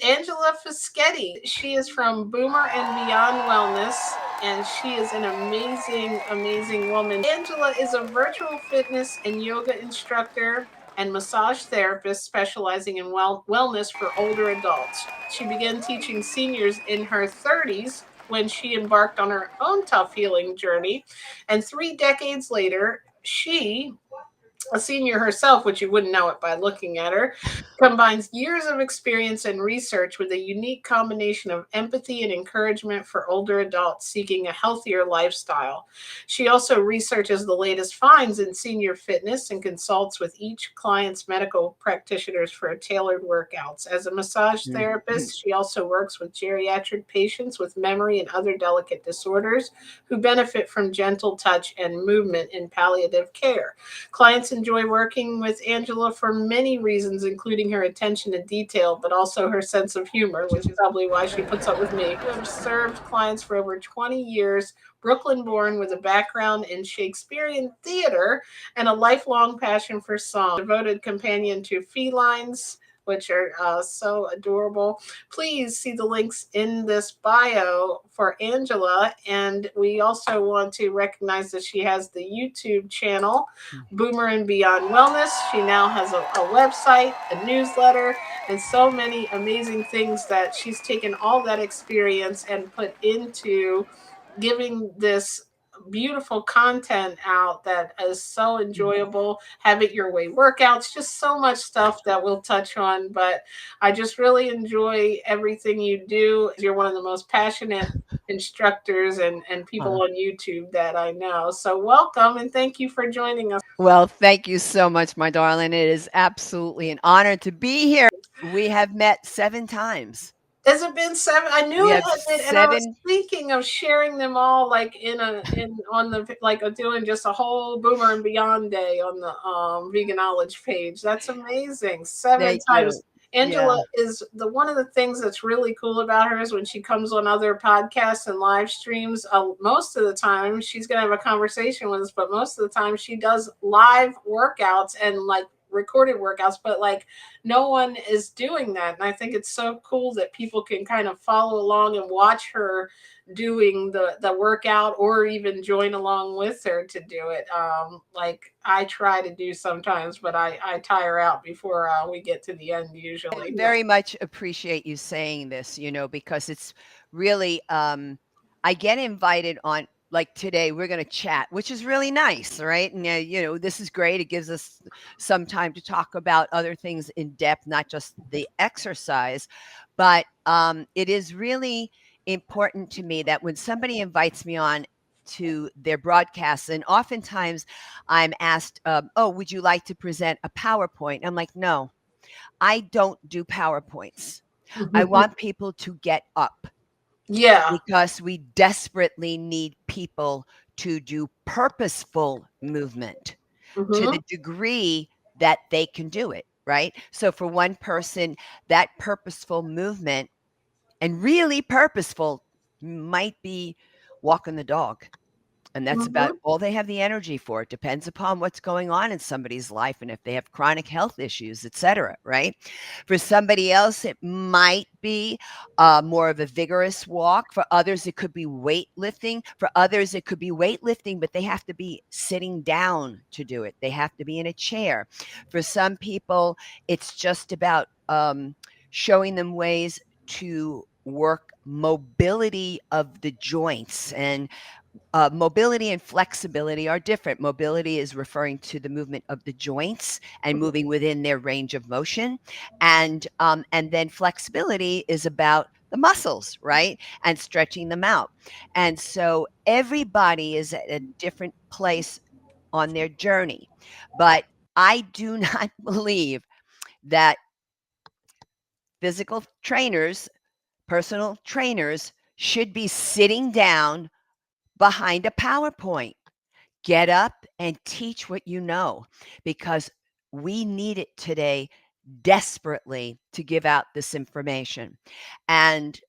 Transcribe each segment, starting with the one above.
Angela Fischetti. She is from Boomer and Beyond Wellness, and she is an amazing, amazing woman. Angela is a virtual fitness and yoga instructor and massage therapist specializing in wellness for older adults. She began teaching seniors in her 30s when she embarked on her own tough healing journey. And 3 decades later, she, a senior herself, which you wouldn't know it by looking at her, combines years of experience and research with a unique combination of empathy and encouragement for older adults seeking a healthier lifestyle. She also researches the latest finds in senior fitness and consults with each client's medical practitioners for tailored workouts. As a massage Mhm. therapist, she also works with geriatric patients with memory and other delicate disorders who benefit from gentle touch and movement in palliative care. Clients enjoy working with Angela for many reasons, including her attention to detail, but also her sense of humor, which is probably why she puts up with me, who have served clients for over 20 years. Brooklyn born with a background in Shakespearean theater and a lifelong passion for song, devoted companion to felines, which are so adorable. Please see the links in this bio for Angela. And we also want to recognize that she has the YouTube channel Boomer and Beyond Wellness. She now has a website, a newsletter, and so many amazing things that she's taken all that experience and put into giving this beautiful content out that is so enjoyable. Have it your way workouts, just so much stuff that we'll touch on. But I just really enjoy everything you do. You're one of the most passionate instructors and Uh, people on YouTube that I know. So welcome and thank you for joining us. Well, thank you so much, my darling. It is absolutely an honor to be here. We have met 7 times. Has it been seven? I knew We it have had been, and I was 7. thinking of sharing them all, like in on the like doing just a whole Boomer and Beyond day on the Veganology page. That's amazing. Seven Thank times. you. Yeah. Angela is the one of the things that's really cool about her is when she comes on other podcasts and live streams. Most of the time, she's gonna have a conversation with us, but most of the time, she does live workouts and like recorded workouts, but like no one is doing that. And I think it's so cool that people can kind of follow along and watch her doing the workout or even join along with her to do it. Like I try to do sometimes, but I tire out before we get to the end usually. Very much appreciate you saying this, because it's really, I get invited on, like today, we're going to chat, which is really nice, right? And, this is great. It gives us some time to talk about other things in depth, not just the exercise. But it is really important to me that when somebody invites me on to their broadcasts, and oftentimes I'm asked, oh, would you like to present a PowerPoint? I'm like, no. I don't do PowerPoints. I want people to get up Yeah. because we desperately need people to do purposeful movement to Hmm. the degree that they can do it, right? So for one person, that purposeful movement and really purposeful might be walking the dog. And that's about Hmm. all they have the energy for. It depends upon what's going on in somebody's life and if they have chronic health issues, etc. Right? For somebody else, it might be more of a vigorous walk. For others, it could be weightlifting. For others, it could be weightlifting, but they have to be sitting down to do it. They have to be in a chair. For some people, it's just about showing them ways to work mobility of the joints and mobility and flexibility are different. Mobility is referring to the movement of the joints and moving within their range of motion, and then flexibility is about the muscles, right, and stretching them out. And so everybody is at a different place on their journey, but I do not believe that physical trainers, personal trainers, should be sitting down behind a PowerPoint. Get up and teach what you know because we need it today desperately to give out this information. And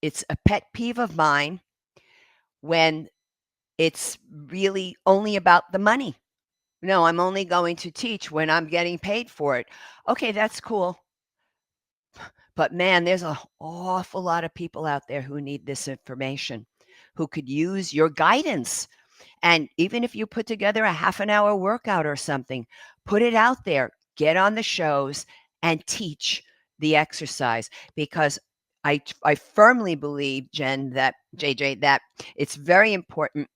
it's a pet peeve of mine when it's really only about the money. No, I'm only going to teach when I'm getting paid for it. Okay, that's cool. But man, there's an awful lot of people out there who need this information, who could use your guidance. And even if you put together a half an hour workout or something, put it out there, get on the shows and teach the exercise, because I firmly believe, Jen, that JJ, that it's very important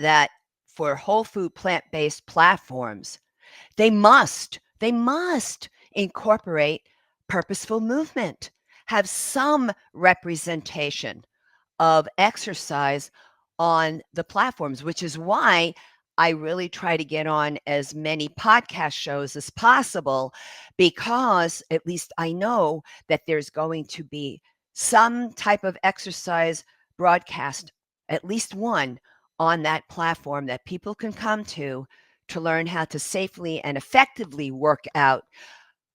that for whole food plant-based platforms, they must incorporate purposeful movement, have some representation of exercise on the platforms, which is why I really try to get on as many podcast shows as possible, because at least I know that there's going to be some type of exercise broadcast, at least one, on that platform that people can come to learn how to safely and effectively work out,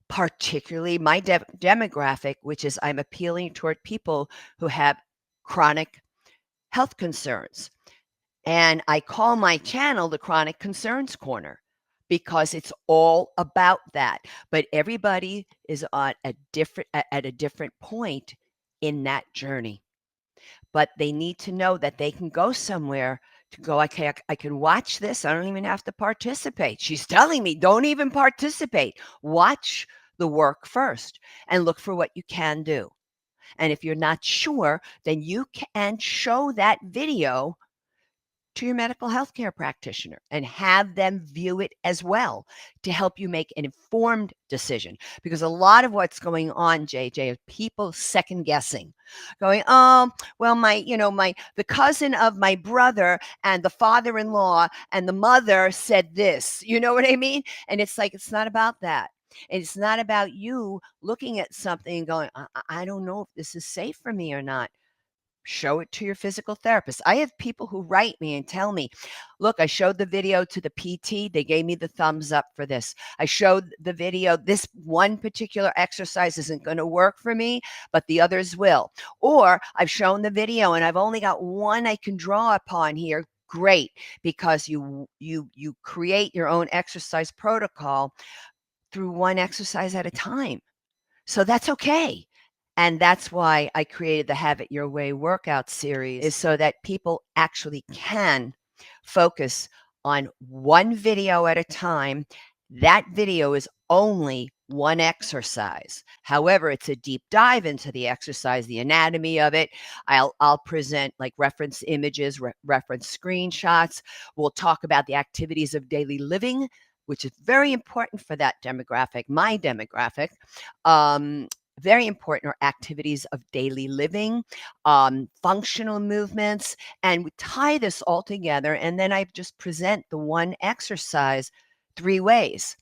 particularly my demographic, which is I'm appealing toward people who have chronic health concerns. And I call my channel the Chronic Concerns Corner because it's all about that. But everybody is on a different at a different point in that journey. But they need to know that they can go somewhere to go, okay, I can watch this. I don't even have to participate. She's telling me, don't even participate. Watch the work first and look for what you can do. And if you're not sure, then you can show that video to your medical healthcare practitioner and have them view it as well to help you make an informed decision. Because a lot of what's going on, JJ, is people second guessing, going, oh, well, the cousin of my brother and the father-in-law and the mother said this. You know what I mean? And it's like, it's not about that. It's not about you looking at something and going, I don't know if this is safe for me or not. Show it to your physical therapist. I have people who write me and tell me, look, I showed the video to the PT. They gave me the thumbs up for this. I showed the video. This one particular exercise isn't going to work for me, but the others will. Or I've shown the video and I've only got one I can draw upon here. Great, because you create your own exercise protocol through one exercise at a time. So that's okay. And that's why I created the Have It Your Way workout series, is so that people actually can focus on one video at a time. That video is only one exercise. However, it's a deep dive into the exercise, the anatomy of it. I'll present like reference images, reference screenshots. We'll talk about the activities of daily living, which is very important for that demographic, my demographic. Very important are activities of daily living, functional movements, and we tie this all together. And then I just present the one exercise 3 ways.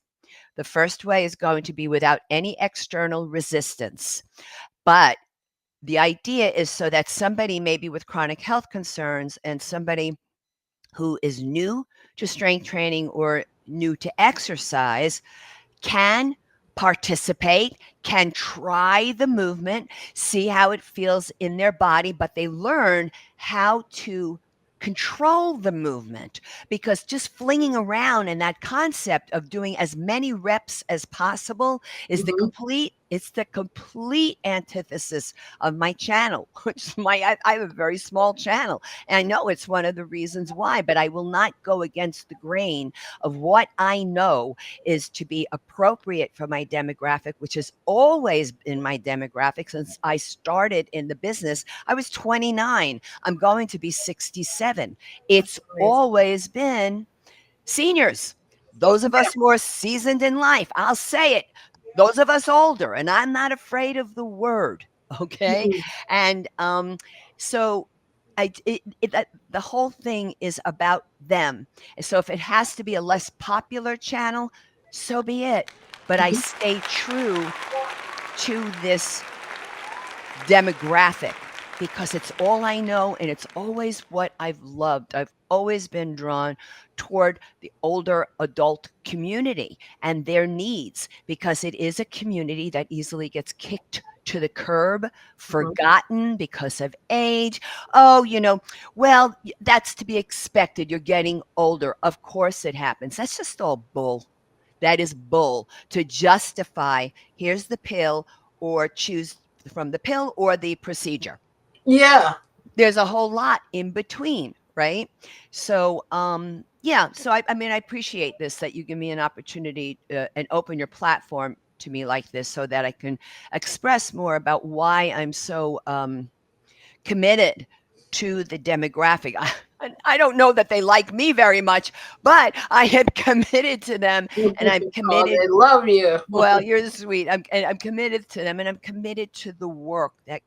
The first way is going to be without any external resistance. But the idea is so that somebody maybe with chronic health concerns and somebody who is new to strength training or new to exercise can participate, can try the movement, see how it feels in their body, but they learn how to control the movement, because just flinging around and that concept of doing as many reps as possible is the complete antithesis of my channel, which is I have a very small channel. And I know it's one of the reasons why, but I will not go against the grain of what I know is to be appropriate for my demographic, which has always been my demographic since I started in the business. I was 29. I'm going to be 67. It's always been seniors, those of us more seasoned in life. I'll say it. Those of us older, and I'm not afraid of the word. Okay. And so the whole thing is about them. And so if it has to be a less popular channel, so be it. But I stay true to this demographic because it's all I know and it's always what I've loved. I've always been drawn toward the older adult community and their needs, because it is a community that easily gets kicked to the curb, forgotten because of age. Oh, well, that's to be expected. You're getting older. Of course it happens. That's just all bull. That is bull to justify, here's the pill, or choose from the pill or the procedure. Yeah. There's a whole lot in between, right? So, yeah. So I mean, I appreciate this that you give me an opportunity and open your platform to me like this, so that I can express more about why I'm so committed to the demographic. I don't know that they like me very much, but I am committed to them, and I'm Oh, committed. they love you. Well, you're sweet. I'm committed to them, and I'm committed to the work that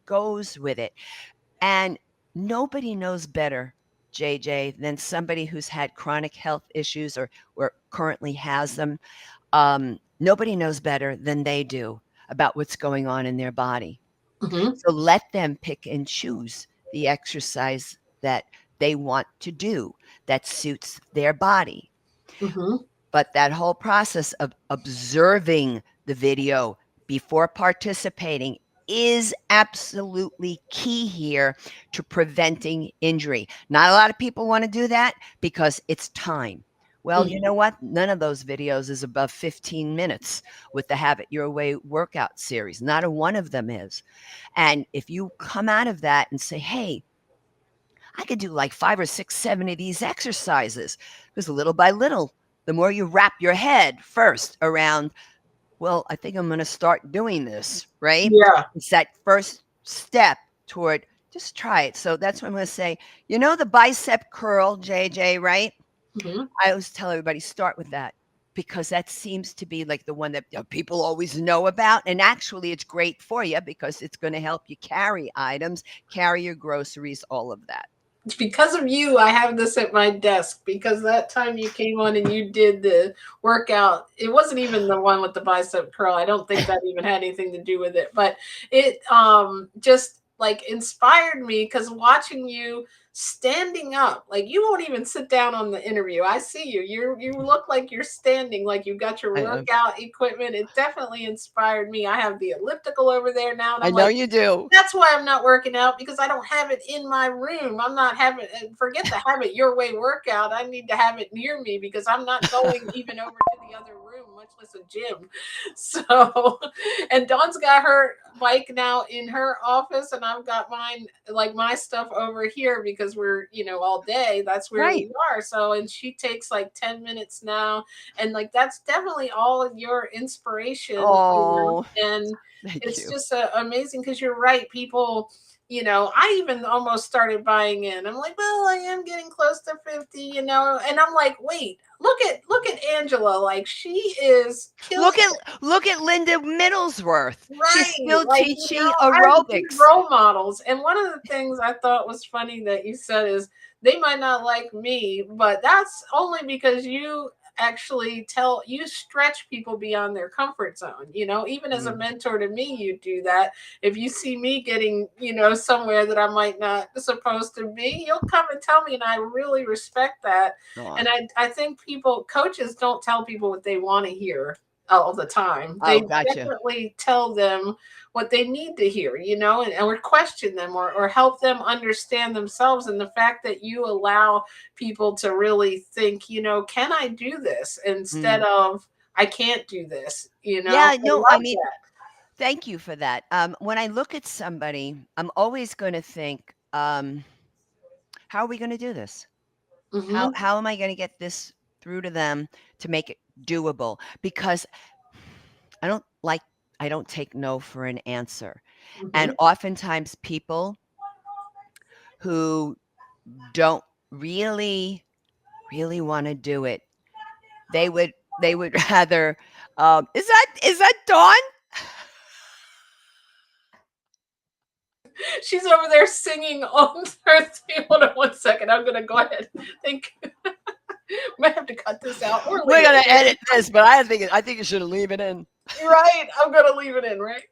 goes with it. And nobody knows better, JJ, than somebody who's had chronic health issues or currently has them. Nobody knows better than they do about what's going on in their body. Hmm. So let them pick and choose the exercise that they want to do that suits their body. Hmm. But that whole process of observing the video before participating is absolutely key here to preventing injury. Not a lot of people want to do that because it's time. Well, you know what? None of those videos is above 15 minutes with the Have It Your Way workout series. Not a one of them is. And if you come out of that and say, hey, I could do like 5 or 6, 7 of these exercises, because little by little, the more you wrap your head first around, well, I think I'm going to start doing this, right? Yeah. It's that first step toward just try it. So that's what I'm going to say. The bicep curl, JJ, right? Hmm. I always tell everybody start with that, because that seems to be like the one that people always know about. And actually, it's great for you because it's going to help you carry items, carry your groceries, all of that. It's because of you I have this at my desk, because that time you came on and you did the workout, it wasn't even the one with the bicep curl. I don't think that even had anything to do with it, but it just like inspired me, because watching you standing up, like you won't even sit down on the interview. I see you look like you're standing, like you got your I know. workout equipment. It definitely inspired me. I have the elliptical over there now, and I I'm know like, you do. that's why I'm not working out, because I don't have it in my room. I'm not having, forget the have it your way workout. I need to have it near me, because I'm not going even over to the other room, much less a gym. So, and Dawn's got her bike now in her office, and I've got mine, like my stuff over here, because we're, all day. That's where Right. we are. So, and she takes like 10 minutes now. And like, that's definitely all of your inspiration, Oh, and thank it's you. just amazing, because you're right. People, I even almost started buying in. I'm like, well, I am getting close to 50, and I'm like, wait, look at Angela. Like, she is killing Look at Linda Middlesworth. She's right. still Like, teaching our big aerobics. role models. And one of the things I thought was funny that you said is, they might not like me, but that's only because actually you stretch people beyond their comfort zone. Even as a Mm. mentor to me, you do that. If you see me getting, somewhere that I might not supposed to be, you'll come and tell me, and I really respect that. Aw. And I think coaches don't tell people what they want to hear all the time. Oh, They gotcha. definitely tell them what they need to hear, or question them, or help them understand themselves. And the fact that you allow people to really think, can I do this, instead Mm. of I can't do this, Yeah, I no, I love mean, that. thank you for that. When I look at somebody, I'm always going to think, how are we going to do this? How Hmm. how am I going to get this through to them to make it doable? Because I don't like I don't take no for an answer. And Hmm. oftentimes people who don't really really want to do it, they would rather is that Dawn? She's over there singing on her thing. Hold on one second. I'm gonna go ahead. Thank you. Might have to cut this out or We're leave gonna it. edit this, but I think you should leave it in. Right, I'm gonna leave it in, right?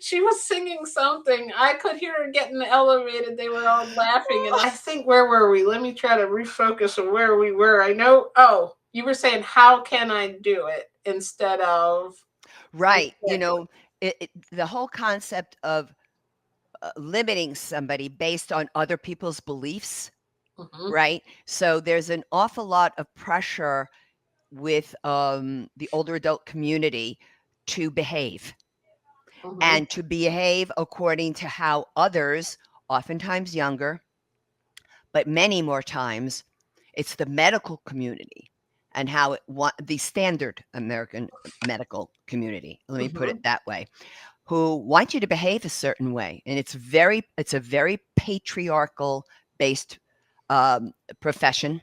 She was singing something. I could hear her getting elevated. They were all laughing, and I think, where were we? Let me try to refocus on where we were. I know. Oh, you were saying, how can I do it, instead of I Right. can't do The whole concept of limiting somebody based on other people's beliefs, it. Hmm. right? So there's an awful lot of pressure with the older adult community to behave, Mhm. and to behave according to how others, oftentimes younger, but many more times, it's the medical community and how the standard American medical community, let me put it Mhm. that way, who want you to behave a certain way. And it's a very patriarchal based profession,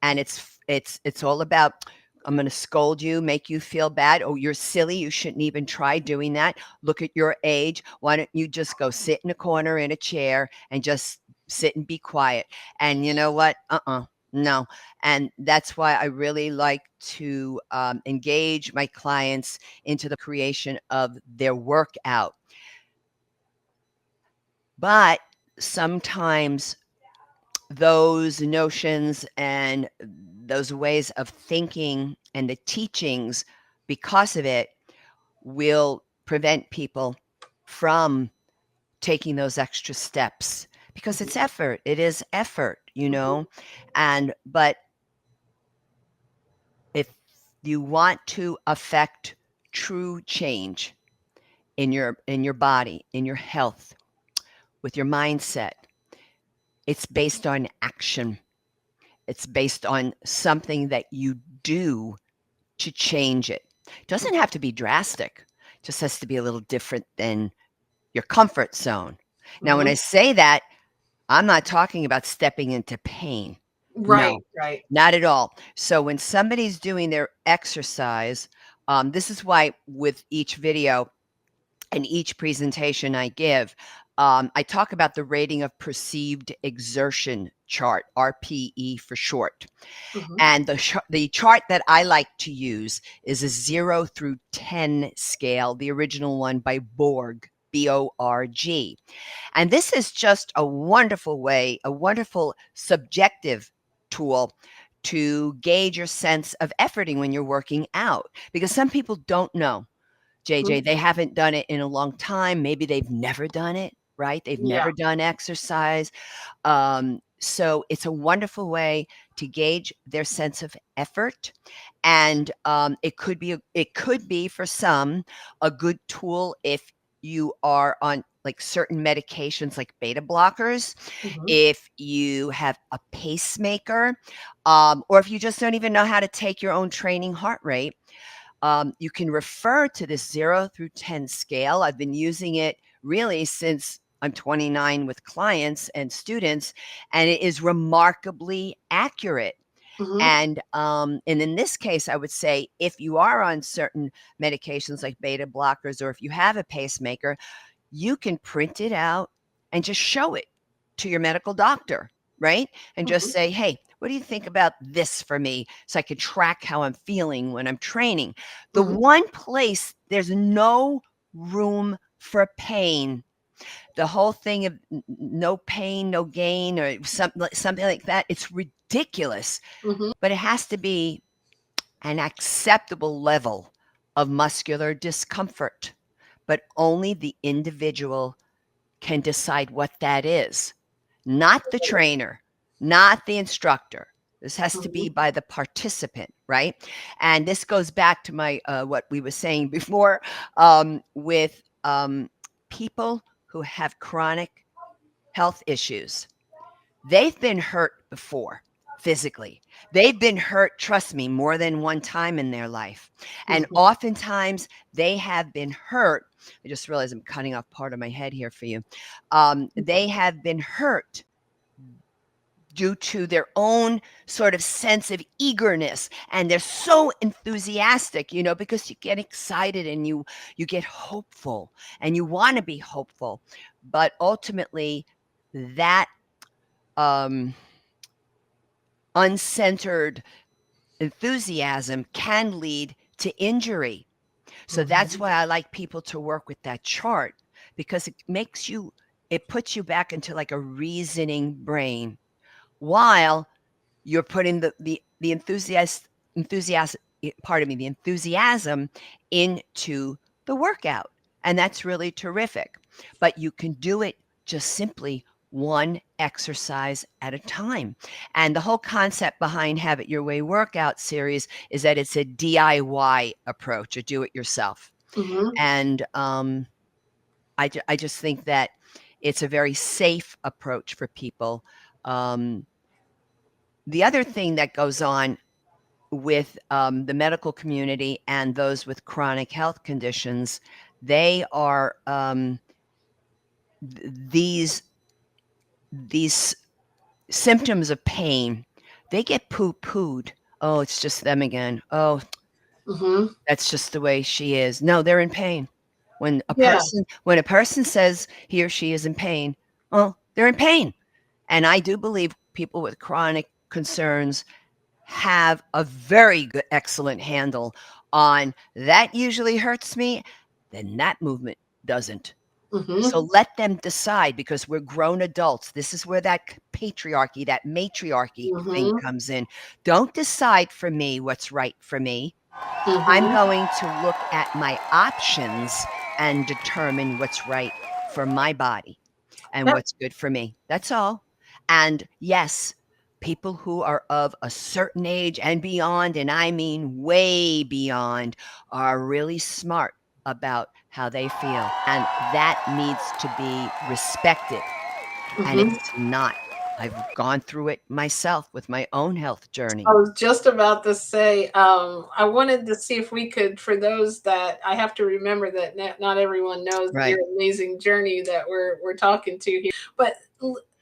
and it's all about, I'm going to scold you, make you feel bad. Oh, you're silly, you shouldn't even try doing that. Look at your age, why don't you just go sit in a corner in a chair and just sit and be quiet? And you know what? No. And that's why I really like to engage my clients into the creation of their workout. But sometimes those notions and those ways of thinking and the teachings, because of it, will prevent people from taking those extra steps, because it's Mhm. effort. It is effort, you Mhm. know. And but if you want to affect true change in your body, in your health, with your mindset, it's based on action. It's based on something that you do to change it. It doesn't have to be drastic. It just has to be a little different than your comfort zone. Now, when I Mhm. say that, I'm not talking about stepping into pain. Right, No, right. not at all. So when somebody's doing their exercise, this is why with each video and each presentation I give, I talk about the rating of perceived exertion chart, RPE for short. Mhm. And the chart that I like to use is a 0 through 10 scale, the original one by Borg, Borg. And this is just a wonderful way, a wonderful subjective tool to gauge your sense of efforting when you're working out. Because some people don't know, JJ, Mhm. they haven't done it in a long time. Maybe they've never done it, right? They've Yeah. never done exercise. So it's a wonderful way to gauge their sense of effort, and it could be for some a good tool if you are on like certain medications like beta blockers, Mhm. if you have a pacemaker, or if you just don't even know how to take your own training heart rate. You can refer to this 0 through 10 scale. I've been using it really since I'm 29 with clients and students, and it is remarkably accurate. Mhm. And in this case, I would say if you are on certain medications like beta blockers, or if you have a pacemaker, you can print it out and just show it to your medical doctor, right? And just Mhm. say, hey, what do you think about this for me? So I can track how I'm feeling when I'm training. The Mhm. one place there's no room for pain, the whole thing of no pain, no gain, or something like that, it's ridiculous. Mhm. But it has to be an acceptable level of muscular discomfort. But only the individual can decide what that is, not the trainer, not the instructor. This has to be Mhm. by the participant, right? And this goes back to my what we were saying before, with people who have chronic health issues. They've been hurt before physically. They've been hurt, trust me, more than one time in their life. And Mhm. oftentimes they have been hurt. I just realized I'm cutting off part of my head here for you. They have been hurt due to their own sort of sense of eagerness, and they're so enthusiastic, you know, because you get excited and you get hopeful and you want to be hopeful, but ultimately that um uncentered enthusiasm can lead to injury. So that's Mhm. why I like people to work with that chart, because it puts you back into like a reasoning brain while you're putting the enthusiasm into the workout. And that's really terrific. But you can do it just simply one exercise at a time. And the whole concept behind Have It Your Way workout series is that it's a DIY approach, a do it yourself. Mhm. And I just think that it's a very safe approach for people. Um, the other thing that goes on with the medical community and those with chronic health conditions, they are these these symptoms of pain. They get poo-pooed. Oh, it's just them again. Oh, Hmm. that's just the way she is. No, they're in pain. Yeah. When a person says he or she is in pain, well, they're in pain. And I do believe people with chronic concerns have a very good, excellent handle on that usually hurts me, then that movement doesn't. Hmm. So let them decide because we're grown adults. This is where that patriarchy, that matriarchy thing Hmm. comes in. Don't decide for me what's right for me. I'm Hmm. going to look at my options and determine what's right for my body and Yep. what's good for me. That's all. And yes, people who are of a certain age and beyond, and I mean way beyond, are really smart about how they feel. And that needs to be respected. And Hmm. it's not. I've gone through it myself with my own health I journey. was just about to say, I wanted to see if we could, for those that I have to remember that not everyone knows your Right. amazing journey that we're talking to here. But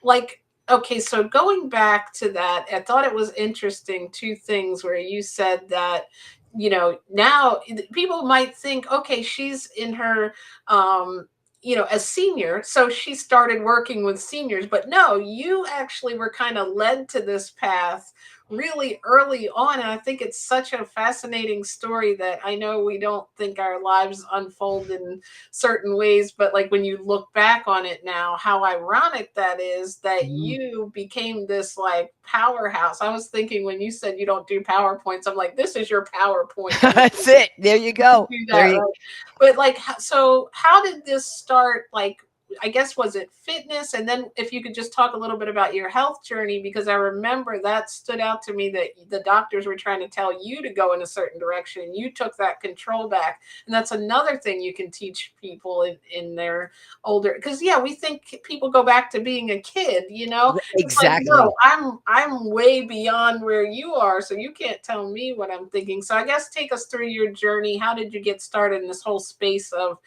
like, okay, so going back to that, I thought it was interesting two things where you said that, now people might think, okay, she's in her a senior, so she started working with seniors, but no, you actually were kind of led to this path really early on. And I think it's such a fascinating story that I know we don't think our lives unfold in certain ways, but like when you look back on it now, how ironic that is that Mhm. you became this like powerhouse. I was thinking when you said you don't do PowerPoints, I'm like, this is your PowerPoint. You That's it. There you go. do There that, you right? But like, so how did this start? Like, I guess was it fitness? And then if you could just talk a little bit about your health journey, because I remember that stood out to me that the doctors were trying to tell you to go in a certain direction. You took that control back. And that's another thing you can teach people in their older, because yeah, we think people go back to being a kid, it's like, no, exactly. I'm way beyond where you are, so you can't tell me what I'm thinking. So I guess take us through your journey. How did you get started in this whole space of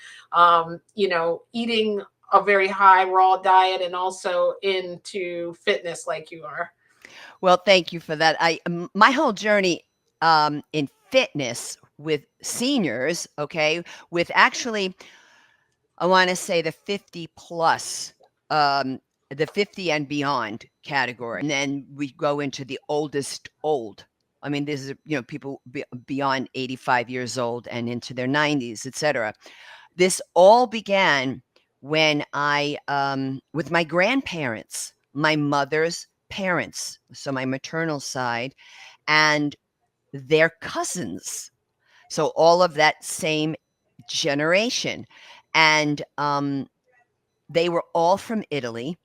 eating a very high raw diet and also into fitness like you are? Well, thank you for that. My whole journey in fitness with seniors, okay, with actually, I want to say the 50 plus, um, the 50 and beyond category, and then we go into the oldest old. I mean, this is people beyond 85 years old and into their 90s, etc. This all began when with my grandparents, my mother's parents, so my maternal side, and their cousins. So all of that same generation. And they were all from Italy,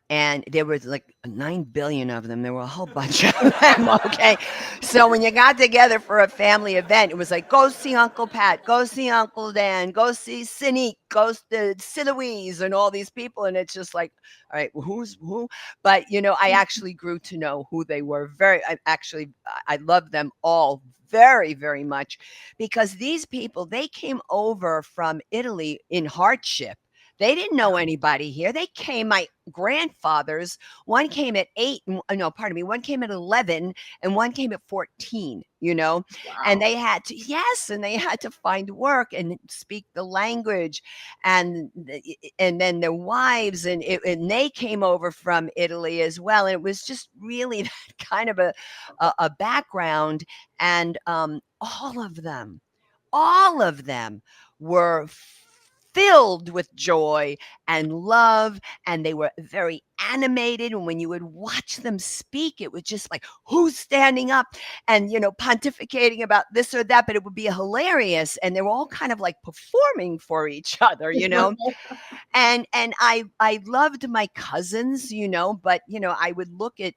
and there was like 9 billion of them. There were a whole bunch of them. Okay. So when you got together for a family event, it was like, go see Uncle Pat, go see Uncle Dan, go see Sinique, go see Louise, and all these people. And it's just like, all right, well, who's who? But, I actually grew to know who they were. I love them all very, very much because these people, they came over from Italy in hardship. They didn't know anybody here. They came, my grandfathers, one came at 8, no, pardon me, one came at 11 and one came at 14, and Wow. they had to, yes, and they had to find work and speak the language, and and then their wives, and they came over from Italy as well. And it was just really that kind of a background. And all of them were filled with joy and love, and they were very animated. And when you would watch them speak, it was just like, who's standing up and pontificating about this or that, but it would be hilarious. And they were all kind of like performing for each other, and I loved my cousins, but I would look at,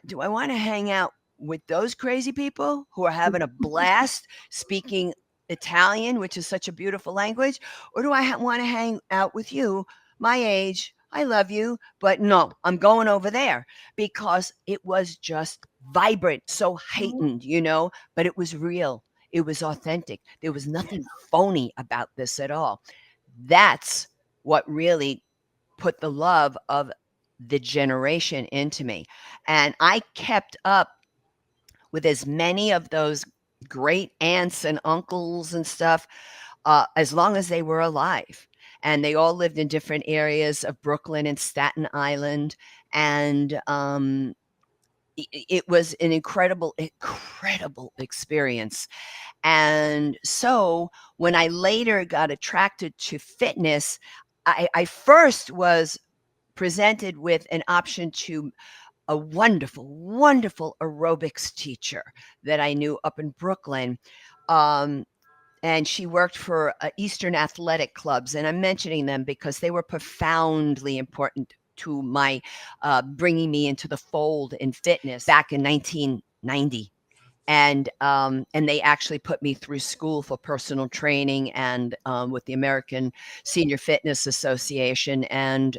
do I want to hang out with those crazy people who are having a blast speaking Italian, which is such a beautiful language, or do I want to hang out with you, my age? I love you, but no, I'm going over there because it was just vibrant, so Mhm. heightened, but it was real. It was authentic. There was nothing phony about this at all. That's what really put the love of the generation into me. And I kept up with as many of those great aunts and uncles and stuff as long as they were alive. And they all lived in different areas of Brooklyn and Staten Island. And it was an incredible, incredible experience. And so when I later got attracted to fitness, I first was presented with an option to a wonderful, wonderful aerobics teacher that I knew up in Brooklyn. Um, and she worked for Eastern athletic clubs. And I'm mentioning them because they were profoundly important to my bringing me into the fold in fitness back in 1990. And they actually put me through school for personal training and with the American Senior Fitness Association. And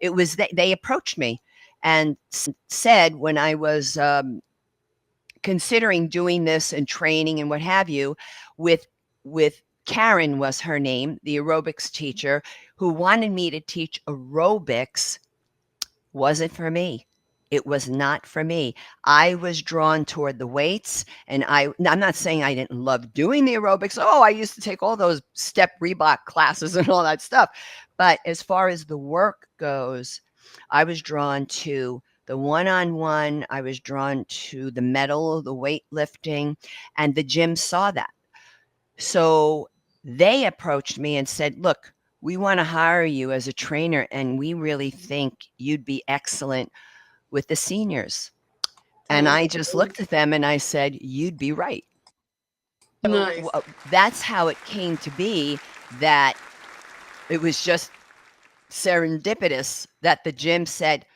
it was they approached me and said when I was considering doing this and training and what have you, with Karen was her name, the aerobics teacher, who wanted me to teach aerobics, wasn't for me. It was not for me. I was drawn toward the weights, and I'm not saying I didn't love doing the aerobics. Oh, I used to take all those step Reebok classes and all that stuff. But as far as the work goes, I was drawn to the one-on-one. I was drawn to the metal, the weightlifting, and the gym saw that. So they approached me and said, look, we want to hire you as a trainer, and we really think you'd be excellent with the seniors. That And is I just looked at them and I said, you'd be right. So nice. that's how it came to be, that it was just serendipitous that the gym said,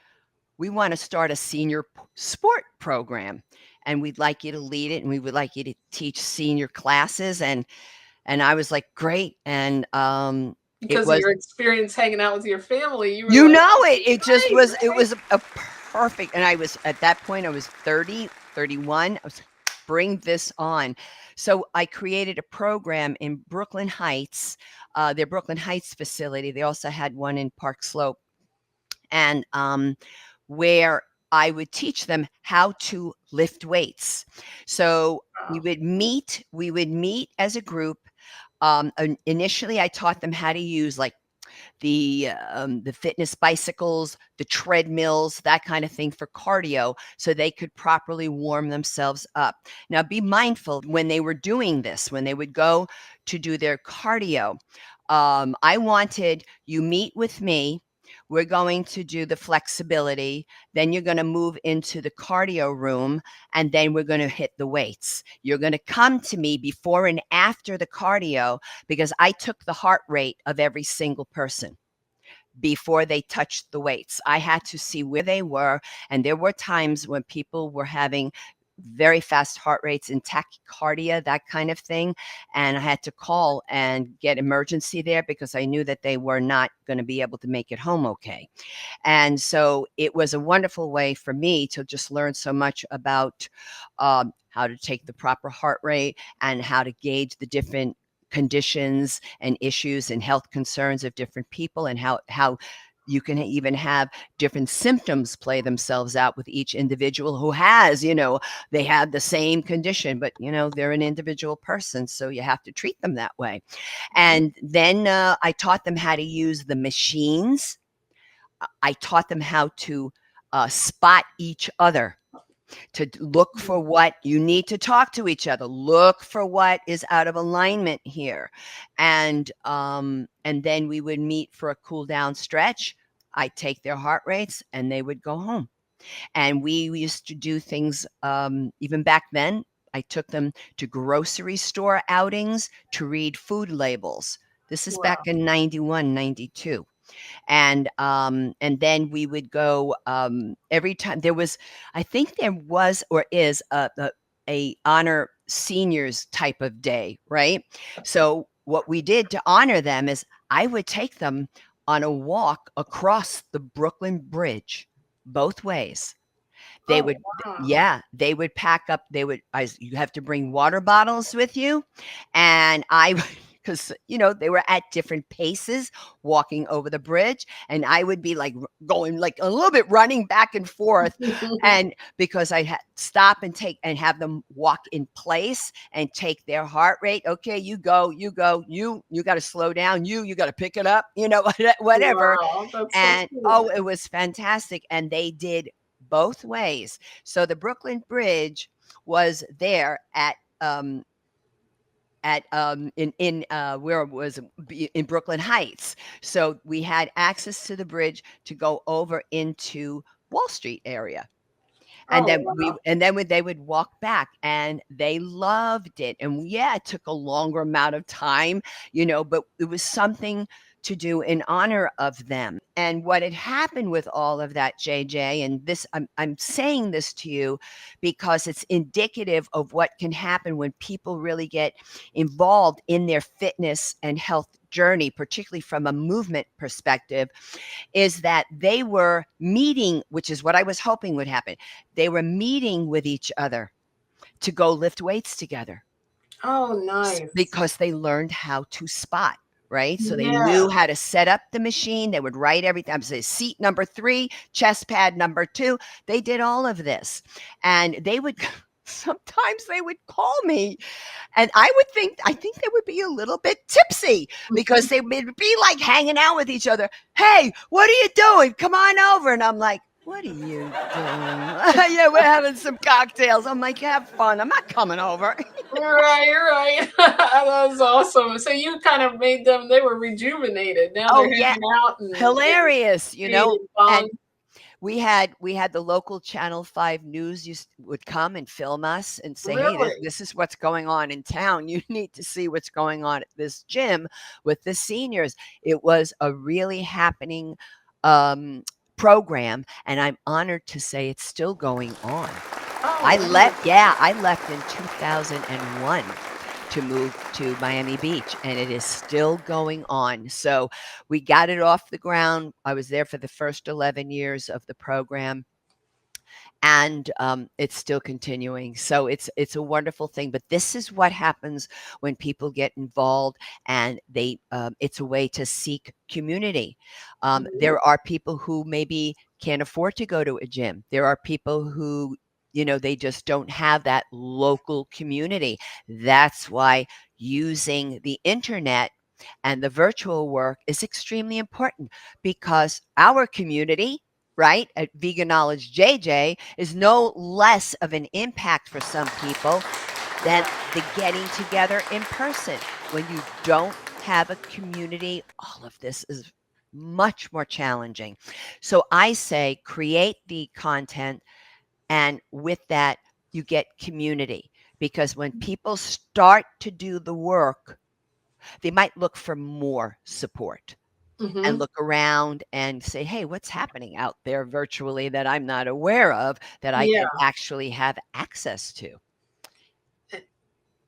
we want to start a senior sport program and we'd like you to lead it and we would like you to teach senior classes. And I was like, great. And it Because of was, your experience hanging out with your family, you were you like, know, "This it is it just great, was, it right?" was a perfect, and I was at that point, I was 30, 31. I was bring this on. So I created a program in Brooklyn Heights, their Brooklyn Heights facility. They also had one in Park Slope, and where I would teach them how to lift weights. So Wow. we would meet as a group. Initially, I taught them how to use like the fitness bicycles, the treadmills, that kind of thing for cardio, so they could properly warm themselves up. Now, be mindful when they were doing this, when they would go to do their cardio. I wanted you meet with me. We're going to do the flexibility. Then you're going to move into the cardio room, and then we're going to hit the weights. You're going to come to me before and after the cardio because I took the heart rate of every single person before they touched the weights. I had to see where they were. And there were times when people were having very fast heart rates and tachycardia, that kind of thing. And I had to call and get emergency there because I knew that they were not going to be able to make it home okay. And so it was a wonderful way for me to just learn so much about how to take the proper heart rate and how to gauge the different conditions and issues and health concerns of different people, and how you can even have different symptoms play themselves out with each individual who has, they have the same condition, but they're an individual person, so you have to treat them that way. And then I taught them how to use the machines. I taught them how to spot each other, to look for what you need to talk to each other, look for what is out of alignment here. And then we would meet for a cool down stretch. I'd take their heart rates and they would go home. And we used to do things, even back then, I took them to grocery store outings to read food labels. This is back Wow. in 91, 92. And then we would go every time there was, I think there was or is a honor seniors type of day, right? So what we did to honor them is I would take them on a walk across the Brooklyn Bridge both ways. They Oh, would, wow. yeah, they would pack up, you have to bring water bottles with you. And because, they were at different paces walking over the bridge. And I would be like going like a little bit running back and forth. And because I had stop and take and have them walk in place and take their heart rate. Okay, you got to slow down. You got to pick it up, whatever. Wow, that's so And oh, cool. it was fantastic. And they did both ways. So the Brooklyn Bridge was there in where it was in Brooklyn Heights. So we had access to the bridge to go over into Wall Street area. And Oh, then wow. they would walk back and they loved it. And yeah, it took a longer amount of time, but it was something to do in honor of them. And what had happened with all of that, JJ, and this, I'm saying this to you because it's indicative of what can happen when people really get involved in their fitness and health journey, particularly from a movement perspective, is that they were meeting, which is what I was hoping would happen. They were meeting with each other to go lift weights together Oh, nice. because they learned how to spot. Right. So they Yeah. knew how to set up the machine. They would write everything. I'm saying seat number 3, chest pad number 2. They did all of this. And they would sometimes they would call me and I think they would be a little bit tipsy because they would be like hanging out with each other. Hey, what are you doing? Come on over. And I'm like, what are you doing? Yeah, we're having some cocktails. I'm like, have fun. I'm not coming over. You're right. That was awesome. So you kind of made them, they were rejuvenated. Now they're Oh yeah, hanging out and hilarious, creating and bonds. we had the local Channel 5 news would come and film us and say, "Hey, this, Really? this is what's going on in town. You need to see what's going on at this gym with the seniors." It was a really happening um, program, and I'm honored to say it's still going on. Oh, wow. I left in 2001 to move to Miami Beach, and it is still going on. So we got it off the ground. I was there for the first 11 years of the program, and it's still continuing. So it's a wonderful thing. But this is what happens when people get involved, and it's a way to seek community. Mhm. There are people who maybe can't afford to go to a gym. There are people who they just don't have that local community. That's why using the internet and the virtual work is extremely important, because our community, right, at Vegan Knowledge JJ, is no less of an impact for some people than Yeah. the getting together in person. When you don't have a community, all of this is much more challenging. So I say create the content, and with that, you get community. Because when people start to do the work, they might look for more support and Hmm. look around and say, hey, what's happening out there virtually that I'm not aware of, that I Yeah. can actually have access to?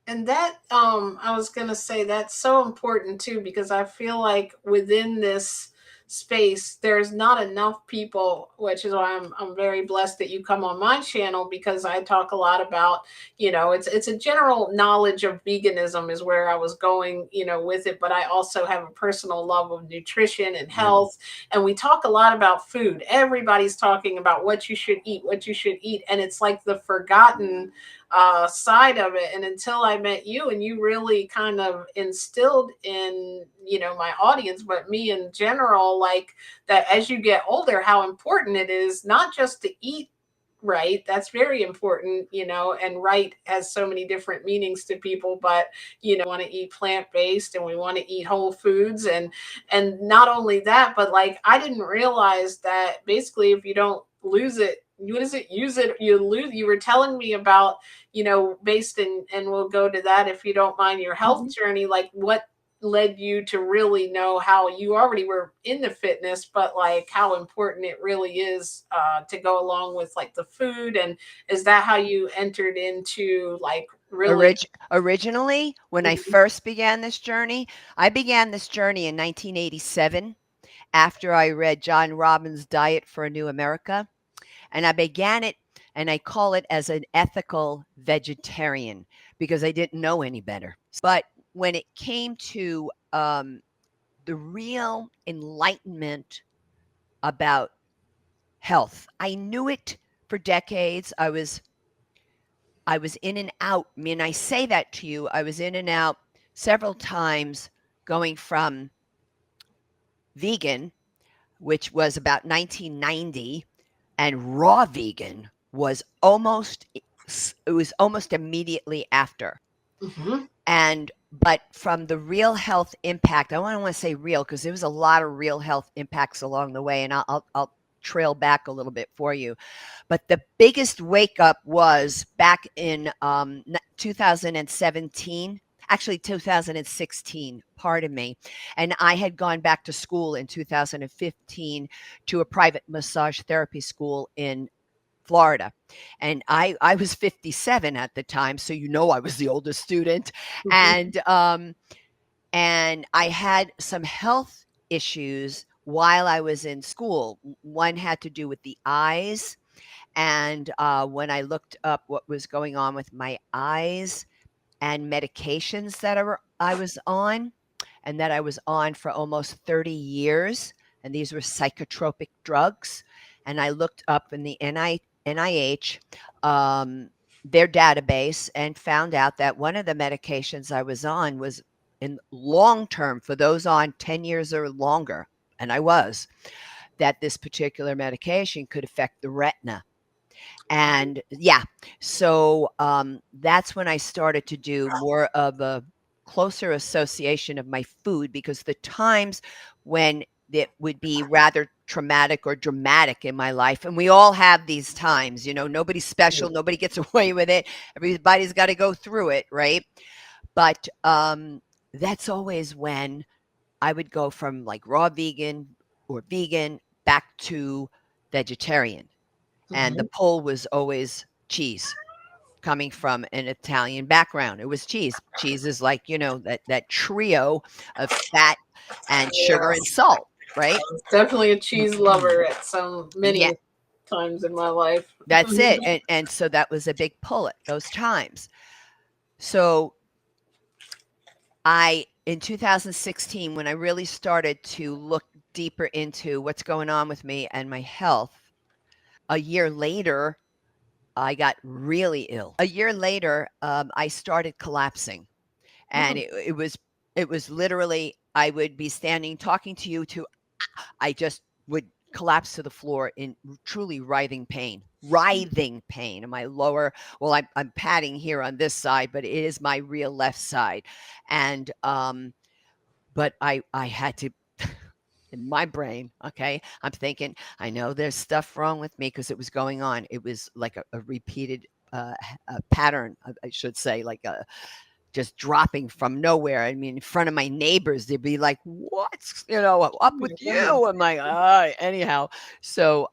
And that, I was gonna say that's so important too, because I feel like within this space, there's not enough people, which is why I'm very blessed that you come on my channel, because I talk a lot about, it's a general knowledge of veganism is where I was going, with it, but I also have a personal love of nutrition and Yeah. health. And we talk a lot about food. Everybody's talking about what you should eat, what you should eat. And it's like the forgotten side of it. And until I met you, and you really kind of instilled in, my audience, but me in general, like that as you get older, how important it is not just to eat right. That's very important, and right has so many different meanings to people, but want to eat plant-based and we want to eat whole foods, and not only that, but like I didn't realize that basically if you don't lose it, what is it? Use it, you lose. You were telling me about, based in, and we'll go to that if you don't mind, your health Mhm. journey, like what led you to really know how you already were in the fitness, but like how important it really is to go along with like the food. And is that how you entered into like Really? Originally, when I Mhm. first began this journey, I began this journey in 1987 after I read John Robbins' Diet for a New America. And I began it, and I call it as an ethical vegetarian because I didn't know any better. But when it came to the real enlightenment about health, I knew it for decades. I was in and out. I mean, I say that to you. I was in and out several times going from vegan, which was about 1990, and raw vegan was almost immediately after. Mhm. And but from the real health impact, I don't want to say real because there was a lot of real health impacts along the way, and I'll trail back a little bit for you. But the biggest wake up was back in 2017, actually 2016, pardon me. And I had gone back to school in 2015 to a private massage therapy school in Florida. And I was 57 at the time, so I was the oldest student. Mhm. And I had some health issues while I was in school. One had to do with the eyes, and when I looked up what was going on with my eyes and medications that I was on, and that I was on for almost 30 years, and these were psychotropic drugs. And I looked up in the NIH, their database, and found out that one of the medications I was on was in long term for those on 10 years or longer, and I was, that this particular medication could affect the retina. And yeah, so that's when I started to do more of a closer association of my food, because the times when it would be rather traumatic or dramatic in my life, and we all have these times, nobody's special, nobody gets away with it, everybody's got to go through it, right? But that's always when I would go from like raw vegan or vegan back to vegetarian, and the Mhm. pull was always cheese. Coming from an Italian background, it was cheese. Cheese is like, that trio of fat and sugar and Yes. salt, right? Definitely a cheese lover at some Yeah, many times in my life. that's it. And so that was a big pull at those times. So in 2016, when I really started to look deeper into what's going on with me and my health, a year later, I got really ill. A year later, I started collapsing, and Mm. it was literally, I would be standing talking to you to I just would collapse to the floor in truly writhing pain in my lower. Well, I'm padding here on this side, but it is my real left side, and but I had to. In my brain, okay, I'm thinking, I know there's stuff wrong with me because it was going on. It was like a repeated a pattern, I should say, like just dropping from nowhere. I mean, in front of my neighbors, they'd be like, "What's Oh up my with goodness. you?" I'm like, anyhow. So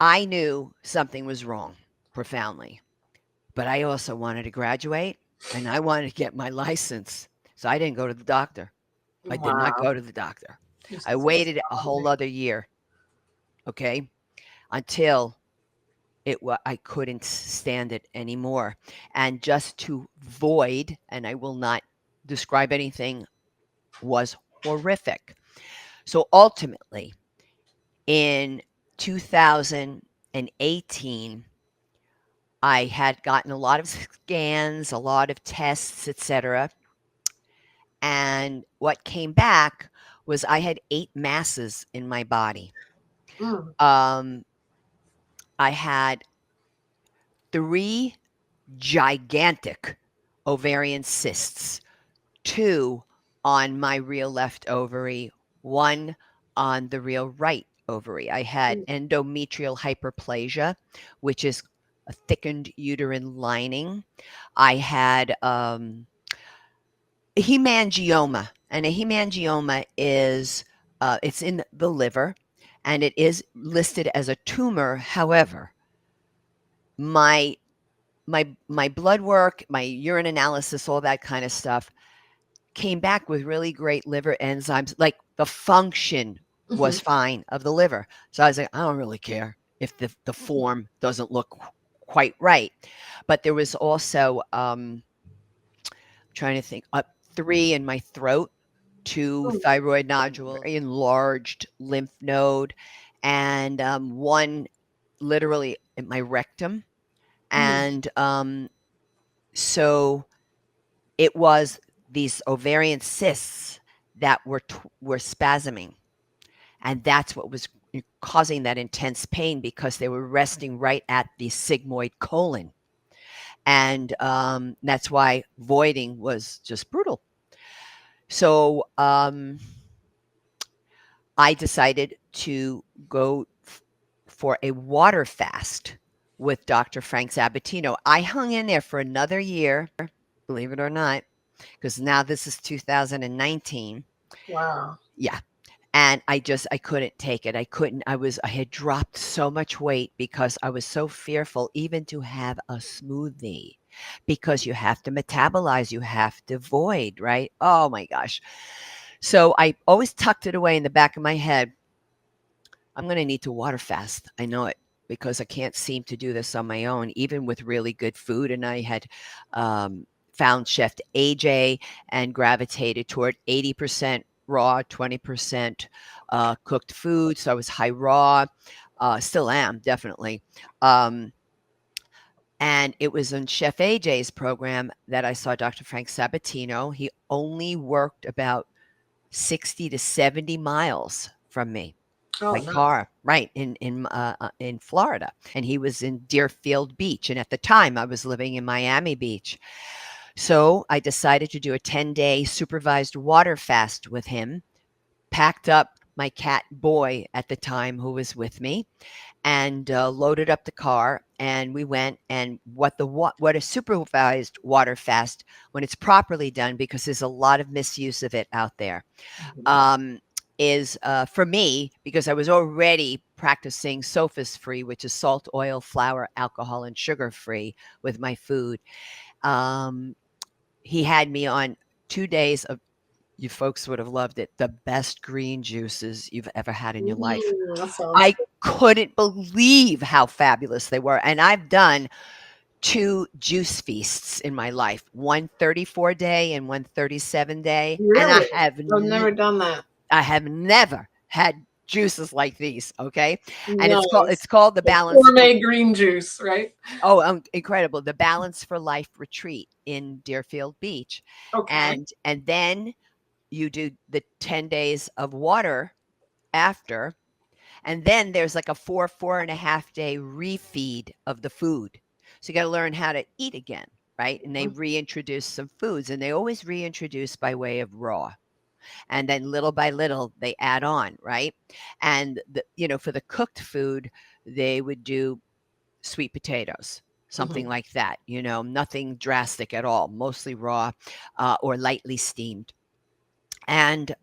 I knew something was wrong profoundly, but I also wanted to graduate and I wanted to get my license. So I didn't go to the doctor. I did not Wow. go to the doctor. This I is waited a whole astounding. other year, okay, until I couldn't stand it anymore. And just to void, and I will not describe anything, was horrific. So ultimately, in 2018, I had gotten a lot of scans, a lot of tests, etc. And what came back was I had 8 masses in my body. Mm. Um, I had 3 gigantic ovarian cysts, 2 on my real left ovary, 1 on the real right ovary. I had Mm. endometrial hyperplasia, which is a thickened uterine lining. I had a hemangioma, and a hemangioma is it's in the liver, and it is listed as a tumor. However, my my blood work, my urine analysis, all that kind of stuff came back with really great liver enzymes. Like the function Hmm. was fine of the liver. So I was like, I don't really care if the form doesn't look quite right. But there was also trying to think, 3 in my throat, 2 Oh, thyroid nodules, very enlarged lymph node, and 1 literally in my rectum. mhm. And so it was these ovarian cysts that were spasming, and that's what was causing that intense pain because they were resting right at the sigmoid colon, and that's why voiding was just brutal. So I decided to go for a water fast with Dr. Frank Sabatino. I hung in there for another year, believe it or not, because now this is 2019. Wow. Yeah. And I couldn't take it. I had dropped so much weight because I was so fearful even to have a smoothie because you have to metabolize, you have to void, right? Oh my gosh. So I always tucked it away in the back of my head. I'm going to need to water fast. I know it because I can't seem to do this on my own, even with really good food. And I had found Chef AJ and gravitated toward 80% raw, 20% cooked food. So I was high raw, still am, definitely. Um, and it was in Chef AJ's program that I saw Dr. Frank Sabatino. He only worked about 60 to 70 miles from me Oh, by nice. car, right, in Florida, and he was in Deerfield Beach, and at the time, I was living in Miami Beach. So, I decided to do a 10-day supervised water fast with him, packed up my cat Boy at the time who was with me, and, loaded up the car, and we went, and what a supervised water fast, when it's properly done, because there's a lot of misuse of it out there, Mhm. um, is for me because I was already practicing SOFAS free, which is salt, oil, flour, alcohol, and sugar free with my food. Um, he had me on 2 days of, you folks would have loved it, the best green juices you've ever had in your life. That sounds I good. couldn't believe how fabulous they were. And I've done 2 juice feasts in my life, one 34-day and one 37-day. And Really? I've never done that. I have never had juices like these, okay? And Nice. it's called the Like Balance for, gourmet green juice, right? oh, incredible. The Balance for Life retreat in Deerfield Beach. Okay. And then you do the 10 days of water after, and then there's like a 4.5 day refeed of the food. So you got to learn how to eat again, right? And they reintroduce some foods, and they always reintroduce by way of raw, and then little by little they add on, right? And for the cooked food, they would do sweet potatoes, Mhm. something like that, nothing drastic at all, mostly raw, or lightly steamed. And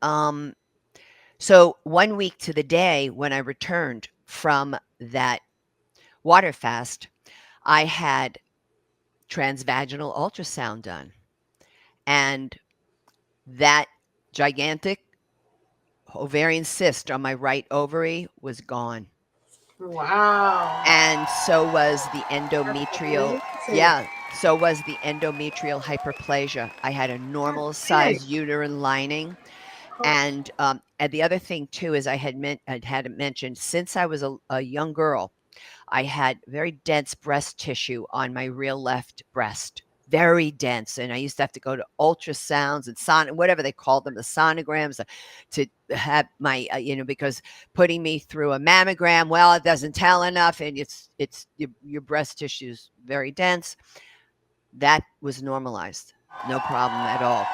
so 1 week to the day when I returned from that water fast, I had transvaginal ultrasound done, and that gigantic ovarian cyst on my right ovary was gone. Wow. And so was the That's endometrial, amazing. yeah, so was the endometrial hyperplasia. I had a God normal dang. size uterine lining. Oh, And the other thing too is I had mentioned, since I was a young girl, I had very dense breast tissue on my real left breast, very dense. And I used to have to go to ultrasounds and whatever they called them, the sonograms, to have my, because putting me through a mammogram, well, it doesn't tell enough. And it's your breast tissue is very dense. That was normalized. No problem at all.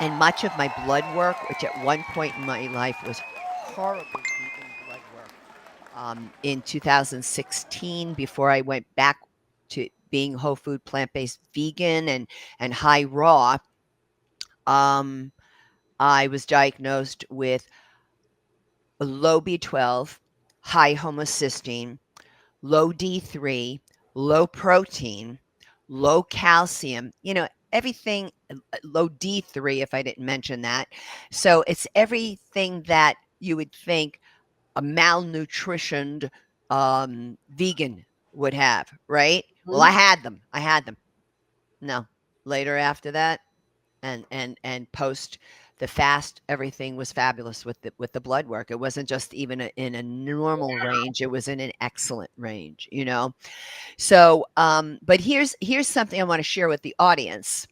And much of my blood work, which at one point in my life was horribly beaten blood work, in 2016, before I went back to being whole food, plant-based vegan and high raw, um, I was diagnosed with low B12, high homocysteine, low D3, low protein, low calcium, everything, low D3, if I didn't mention that. So it's everything that you would think a malnutritioned vegan would have, right? Well, I Mhm. had them. I had them. No, later after that, and post the fast, everything was fabulous with the blood work. It wasn't just even in a normal range; it was in an excellent range. So, but here's something I want to share with the audience.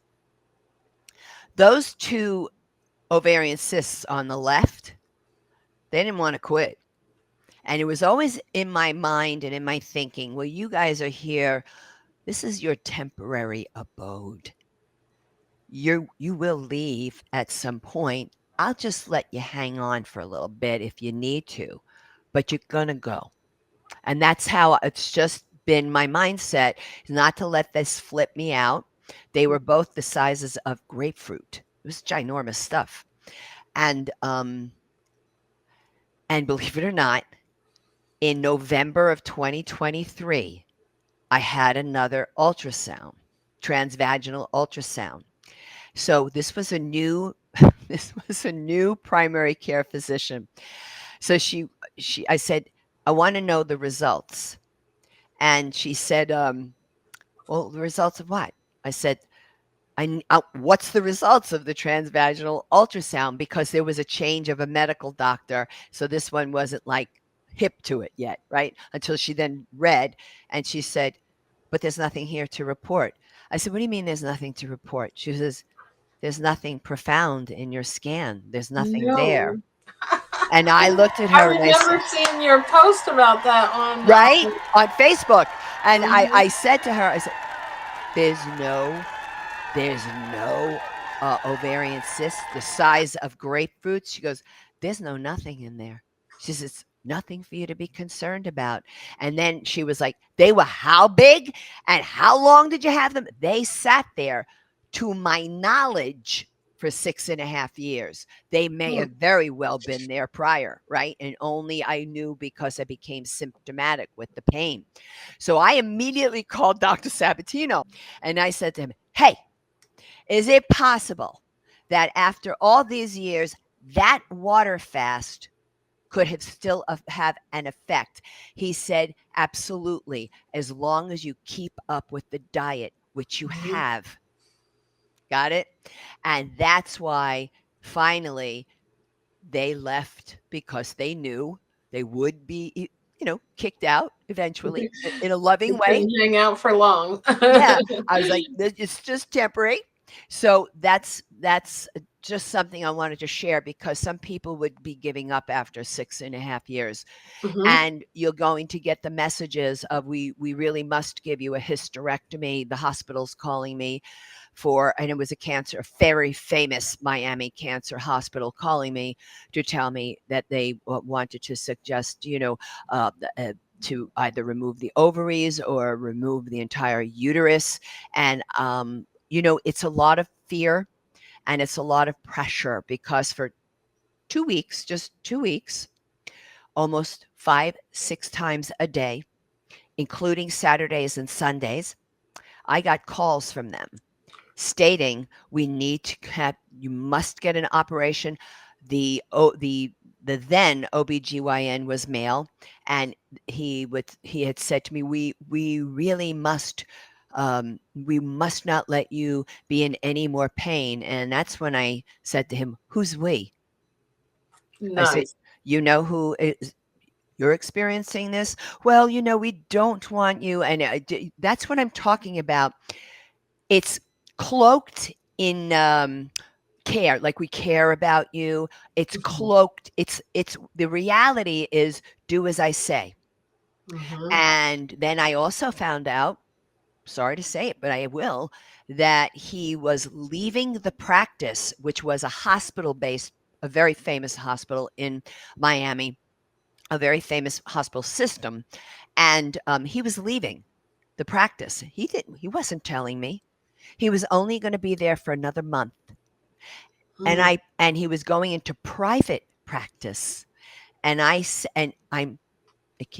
Those two ovarian cysts on the left, they didn't want to quit. And it was always in my mind and in my thinking, well, you guys are here. This is your temporary abode. You will leave at some point. I'll just let you hang on for a little bit if you need to, but you're gonna go. And that's how it's just been my mindset, not to let this flip me out. They were both the sizes of grapefruit. It was ginormous stuff. And believe it or not, in November of 2023, I had another ultrasound, transvaginal ultrasound. So this was a new this was a new primary care physician. So I said, I want to know the results. And she said, well, the results of what? I said, what's the results of the transvaginal ultrasound? Because there was a change of a medical doctor. So this one wasn't like hip to it yet, right? Until she then read and she said, but there's nothing here to report. I said, what do you mean there's nothing to report? She says, there's nothing profound in your scan. There's nothing there. No. And I looked at I her and I said, remember seeing your post about that on. right on Facebook. And I Mhm. said to her, I said, there's no There's no, ovarian cyst the size of grapefruits. She goes, "There's no nothing in there." She says, "Nothing for you to be concerned about." And then she was like, "They were how big and how long did you have them?" They sat there, to my knowledge, for 6.5 years. They may Hmm. have very well been there prior, right? And only I knew because I became symptomatic with the pain. So I immediately called Dr. Sabatino and I said to him, "Hey, is it possible that after all these years, that water fast could have still have an effect?" He said, "Absolutely, as long as you keep up with the diet, which you Mhm. have." Got it? And that's why finally they left, because they knew they would be, kicked out eventually in a loving You way. couldn't hang out for long. Yeah, I was like, "This it's just temporary." So that's just something I wanted to share, because some people would be giving up after 6.5 years, Mhm. and you're going to get the messages of, "We really must give you a hysterectomy." The hospital's calling me and it was a very famous Miami cancer hospital calling me to tell me that they wanted to suggest, uh, uh, to either remove the ovaries or remove the entire uterus. And, it's a lot of fear and it's a lot of pressure, because for 2 weeks, just 2 weeks, almost 5, 6 times a day, including Saturdays and Sundays, I got calls from them stating, "We need to have you must get an operation." The then OBGYN was male, and he had said to me, we must not let you be in any more pain." And that's when I said to him, "Who's we?" I said, Nice. "You know who is you're experiencing this?" "Well, we don't want you." And that's what I'm talking about. It's cloaked in, care, like we care about you. It's Mhm. cloaked. It's the reality is, do as I say. Mhm. And then I also found out, sorry to say it, but I will, that he was leaving the practice, which was a very famous hospital in Miami, a very famous hospital system. And he was leaving the practice. He wasn't telling me. He was only going to be there for another month. And Mhm. he was going into private practice. And I'm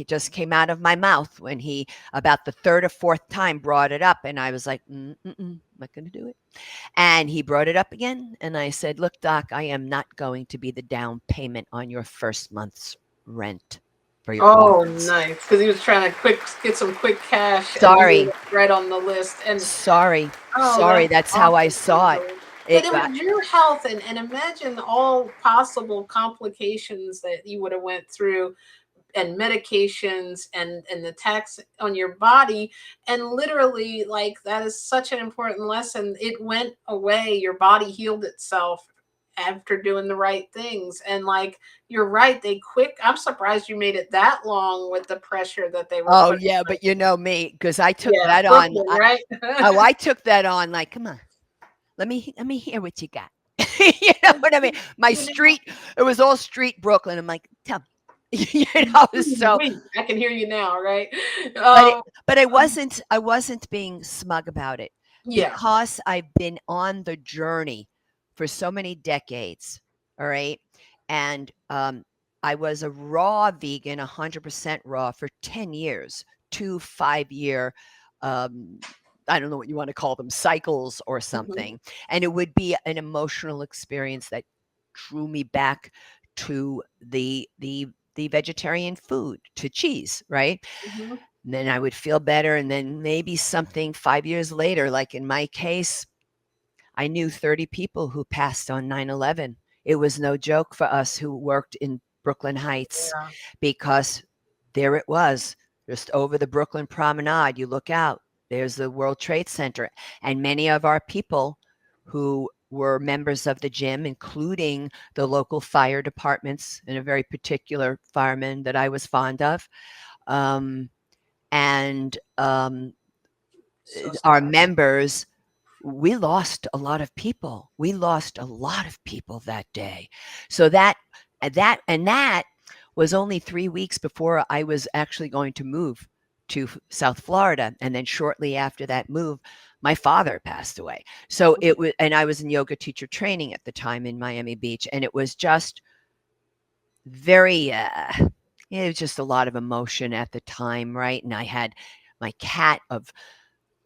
just came out of my mouth when he, about the third or fourth time, brought it up. And I was like, I'm not going to do it. And he brought it up again. And I said, look, Doc, I am not going to be the down payment on your first month's rent for your Oh, orphans. nice. Because he was trying to get some quick cash, and you Sorry. were right on the list. And Sorry. oh, Sorry. that's That's how I awesome, saw it. Angela. But It it was your health, and imagine all possible complications that you would have went through, and medications, and the tax on your body. And literally, like, that is such an important lesson. It went away. Your body healed itself after doing the right things. And like, you're right, they quick I'm surprised you made it that long with the pressure that they were Oh, putting yeah, on but you know me, because I took you. Yeah, that on. Brooklyn, right? I took that on like, come on, let me hear what you got. You know what I mean? My You know, street, it was all street Brooklyn. I'm like, tell me. You know, so wait, I can hear you now, right? but it, um but I wasn't being smug about it yeah. because I've been on the journey for so many decades. All right. And I was a raw vegan, 100% raw for 10 years, 2 5 year, um, I don't know what you want to call them, cycles or Hmm. something. And it would be an emotional experience that drew me back to the vegetarian food, to cheese, right? Hmm. And then I would feel better. And then maybe something 5 years later, like in my case, I knew 30 people who passed on 9/11. It was no joke for us who worked in Brooklyn Heights Yeah. because there it was, just over the Brooklyn Promenade. You look out, there's the World Trade Center. And many of our people who were members of the gym, including the local fire departments and a very particular fireman that I was fond of, um, and So our sad. members, we lost a lot of people. We lost a lot of people that day. So that was only 3 weeks before I was actually going to move to South Florida. And then shortly after that move, my father passed away. So it was, and I was in yoga teacher training at the time in Miami Beach. And it was just very, it was just a lot of emotion at the time, right? And I had my cat of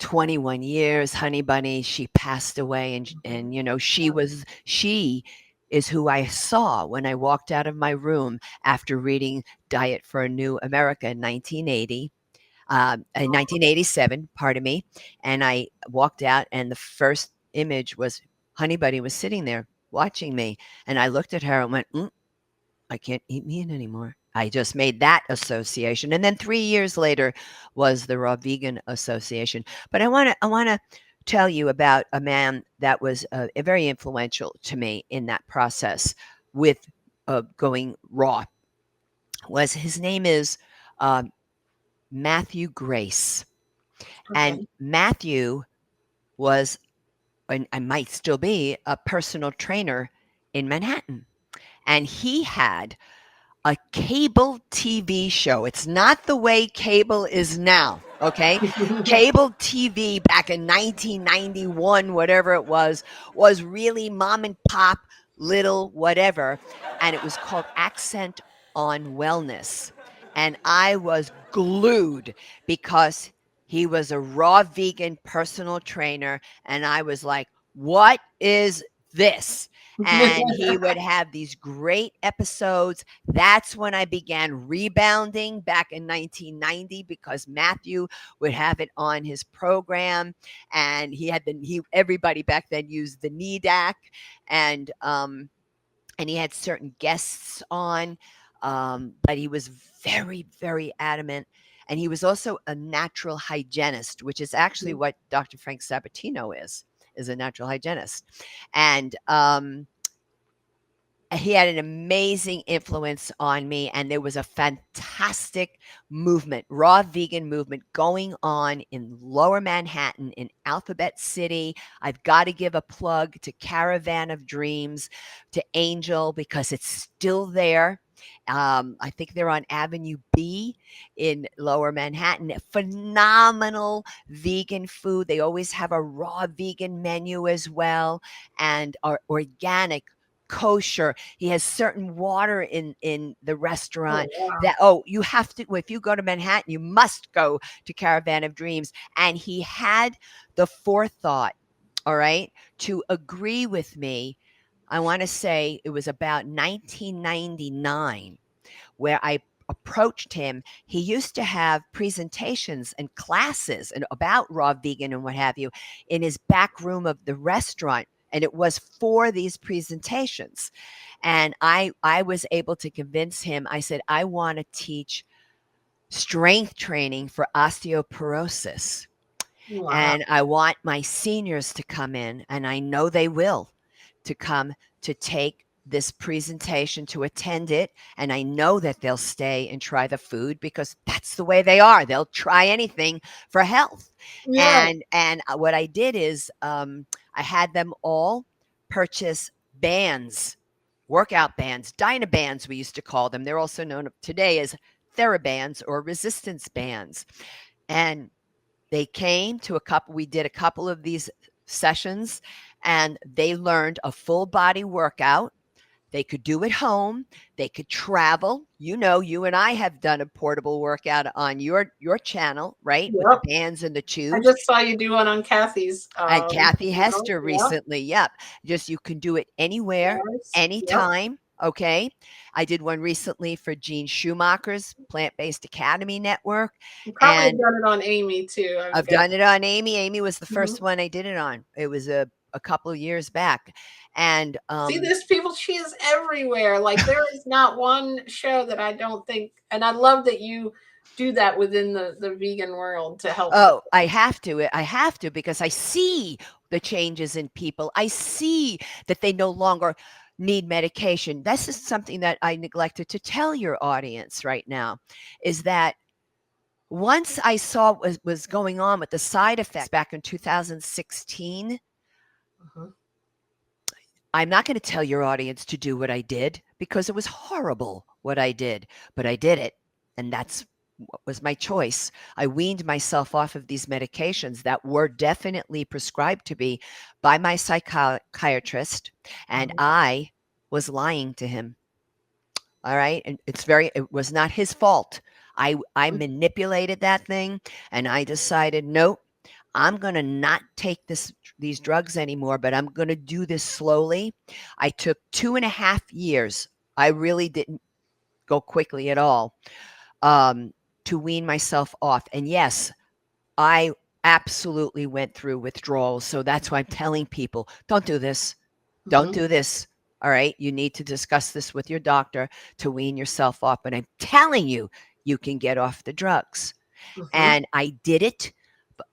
21 years, Honey Bunny, she passed away. And Mhm. you know, she is who I saw when I walked out of my room after reading Diet for a New America in 1980, in 1987, pardon me. And I walked out, and the first image was Honey Bunny was sitting there watching me. And I looked at her and went, I can't eat meat anymore. I just made that association. And then 3 years later was the Raw Vegan Association. But I want to tell you about a man that was very influential to me in that process with going raw. Was his name is um, Matthew Grace. And Okay. Matthew was, and I might still be, a personal trainer in Manhattan. And he had a cable TV show. It's not the way cable is now, okay? Cable TV back in 1991, whatever it was really mom and pop, little whatever. And it was called Accent on Wellness. And I was glued because he was a raw vegan personal trainer. And I was like, what is this? And he would have these great episodes. That's when I began rebounding back in 1990 because Matthew would have it on his program, and everybody back then used the NEDAC, and he had certain guests on, but he was very, very adamant. And he was also a natural hygienist, which is actually what Dr. Frank Sabatino is a natural hygienist. And he had an amazing influence on me, and there was a fantastic movement, raw vegan movement, going on in Lower Manhattan, in Alphabet City. I've got to give a plug to Caravan of Dreams, to Angel, because it's still there. I think they're on Avenue B in Lower Manhattan. Phenomenal vegan food. They always have a raw vegan menu as well, and are organic kosher. He has certain water in the restaurant Oh, wow. that, oh, you have to, if you go to Manhattan, you must go to Caravan of Dreams. And he had the forethought, all right, to agree with me. I want to say it was about 1999 where I approached him. He used to have presentations and classes and about raw vegan and what have you in his back room of the restaurant. And it was for these presentations. And I was able to convince him. I said, I want to teach strength training for osteoporosis. Wow. And I want my seniors to come in, and I know they will, to come to take this presentation, to attend it. And I know that they'll stay and try the food because that's the way they are. They'll try anything for health. Yeah. And what I did is I had them all purchase bands, workout bands, Dynabands, we used to call them. They're also known today as TheraBands or resistance bands. And they came to we did a couple of these sessions, and they learned a full body workout. They could do it home. They could travel. You know, you and I have done a portable workout on your channel, right? With the Yep. bands and the I tubes. just saw you do one on Kathy's And Kathy channel. Hester Yep. recently, yep. Just you can do it anywhere, Nice. Yep. anytime. Okay. I did one recently for Gene Schumacher's Plant Based Academy Network. You probably have And done it on Amy too, I would I've guess. done it on Amy. Amy was the Mhm. first one I did it on. It was a couple of years back. And See, there's people, she is everywhere. Like, there is not one show that I don't think, and I love that you do that within the vegan world to help oh, people. I have to. I have to because I see the changes in people. I see that they no longer need medication. This is something that I neglected to tell your audience right now, is that once I saw what was going on with the side effects back in 2016, Mhm. I'm not going to tell your audience to do what I did because it was horrible what I did, but I did it. And that's what was my choice. I weaned myself off of these medications that were definitely prescribed to me by my psychiatrist, and Mhm. I was lying to him. All right. And it was not his fault. I manipulated that thing, and I decided, nope, I'm going to not take these drugs anymore, but I'm going to do this slowly. I took 2.5 years. I really didn't go quickly at all, to wean myself off. And yes, I absolutely went through withdrawals. So that's why I'm telling people, don't do this. Don't Mhm. do this. All right. You need to discuss this with your doctor to wean yourself off. But I'm telling you, you can get off the drugs. Mhm. And I did it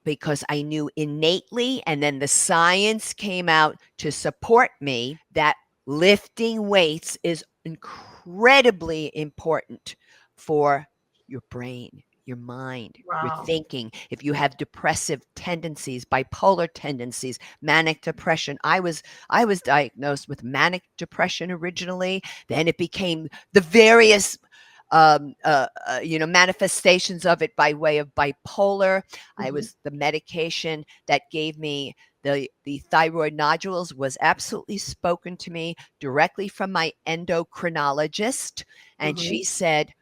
because I knew innately, and then the science came out to support me that lifting weights is incredibly important for your brain, your mind, your Wow. thinking. If you have depressive tendencies, bipolar tendencies, manic depression, I was diagnosed with manic depression originally. Then it became the various manifestations of it by way of bipolar. I Mhm. was the medication that gave me the thyroid nodules was absolutely spoken to me directly from my endocrinologist, and she Mhm. said,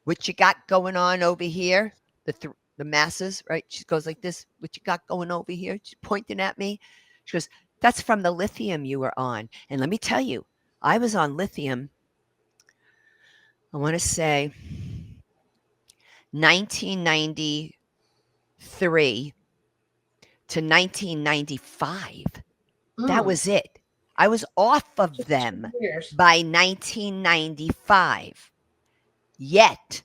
"What you got going on over here? The masses, right?" She goes like this, "What you got going over here?" She's pointing at me. She goes, "That's from the lithium you were on." And let me tell you, I was on lithium. I want to say 1993 to 1995. That Mm. was it. I was off of Just them 2 years. by 1995. Yet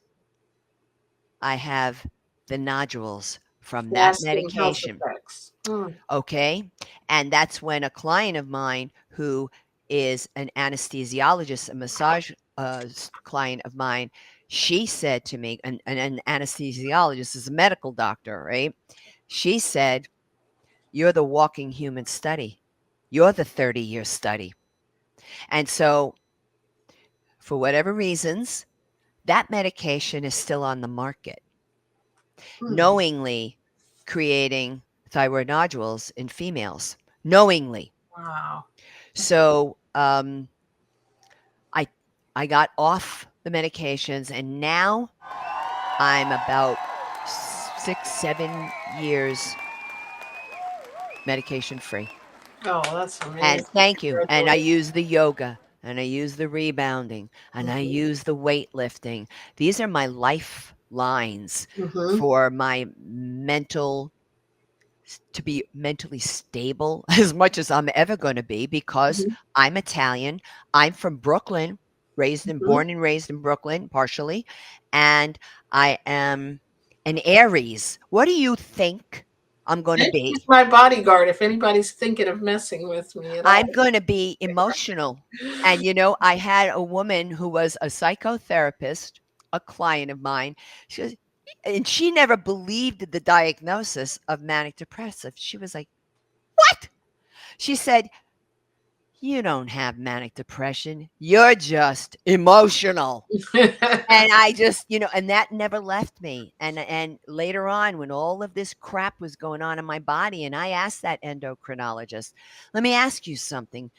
I have the nodules from that Lasting health medication. effects. Mm. Okay. And that's when a client of mine who is an anesthesiologist, a massage client of mine, she said to me, and an anesthesiologist is a medical doctor, right? She said, "You're the walking human study. You're the 30-year study." And so, for whatever reasons, that medication is still on the market, Mm. knowingly creating thyroid nodules in females, knowingly. Wow. So, I I got off the medications, and now I'm about 6, 7 years medication free. Oh, that's And amazing. thank you. And I Congratulations. use the yoga, and I use the rebounding, and I Mhm. use the weightlifting. These are my lifelines Mhm. for my mental to be mentally stable as much as I'm ever going to be, because Mhm. I'm Italian. I'm from Brooklyn, raised and Mhm. born and raised in Brooklyn, partially. And I am an Aries. What do you think I'm going to She's be? my bodyguard if anybody's thinking of messing with me at I'm all. going to be emotional. And, I had a woman who was a psychotherapist, a client of mine. She was, and she never believed the diagnosis of manic depressive. She was like, "What?" She said, "You don't have manic depression. You're just emotional." And I just, and that never left me. And later on, when all of this crap was going on in my body, and I asked that endocrinologist, "Let me ask you something.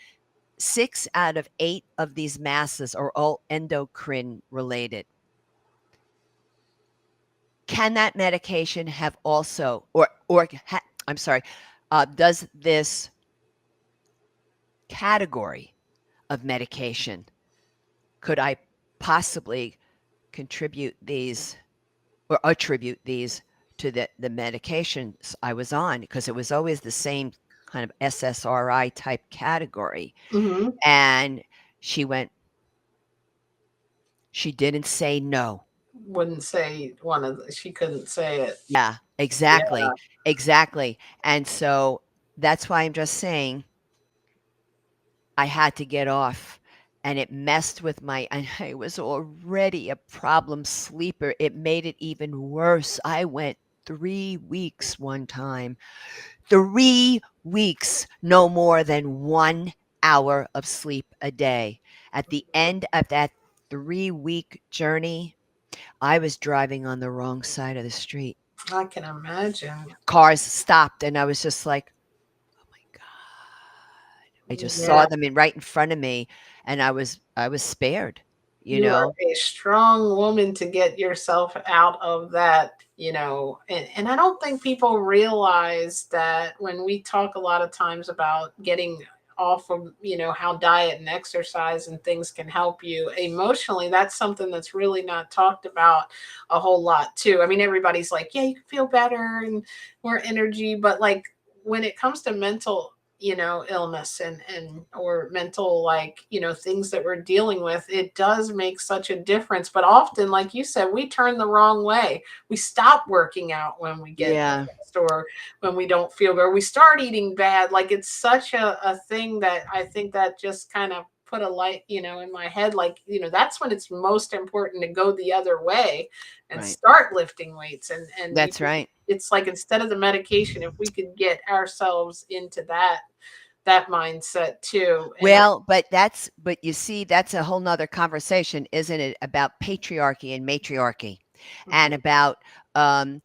6 out of 8 of these masses are all endocrine related. Can that medication have also, I'm sorry, does this category of medication, could I possibly contribute these or attribute these to the medications I was on, because it was always the same kind of SSRI type category." Mhm. And she went, she didn't say no. Wouldn't say one of the, she couldn't say it. Yeah, Yeah. exactly, exactly. And so that's why I'm just saying I had to get off, and it messed with my and I was already a problem sleeper. It made it even worse. I went 3 weeks one time. 3 weeks, no more than 1 hour of sleep a day. At the end of that 3-week journey, I was driving on the wrong side of the street. I can imagine. Cars stopped, and I was just like, "Oh my god." I just Yeah. saw them right in front of me, and I was spared, you You are know? a strong woman to get yourself out of that, and I don't think people realize that when we talk a lot of times about getting off of, how diet and exercise and things can help you emotionally, that's something that's really not talked about a whole lot too. I mean, everybody's like, yeah, you can feel better and more energy, but like when it comes to mental illness and or mental, like, things that we're dealing with, it does make such a difference. But often, like you said, we turn the wrong way. We stop working out when we get Yeah, stressed or when we don't feel good, we start eating bad. Like, it's such a thing that I think that just kind of put a light, in my head, like, that's when it's most important to go the other way and right. start lifting weights. And That's right. it's like, instead of the medication, if we could get ourselves into that mindset too. And Well, but you see, that's a whole nother conversation, isn't it, about patriarchy and matriarchy, and mhm, about, um,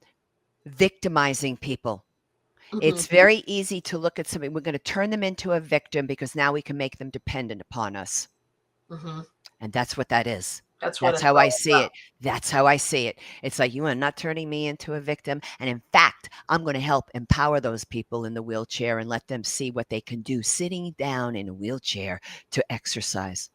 victimizing people. mhm, It's very easy to look at somebody, we're gonna turn them into a victim because now we can make them dependent upon us. mhm. And that's what that is. That's what That's it's how I all see it. That's how I see it. It's like, you are not turning me into a victim. And in fact, I'm going to help empower those people in the wheelchair and let them see what they can do sitting down in a wheelchair to exercise.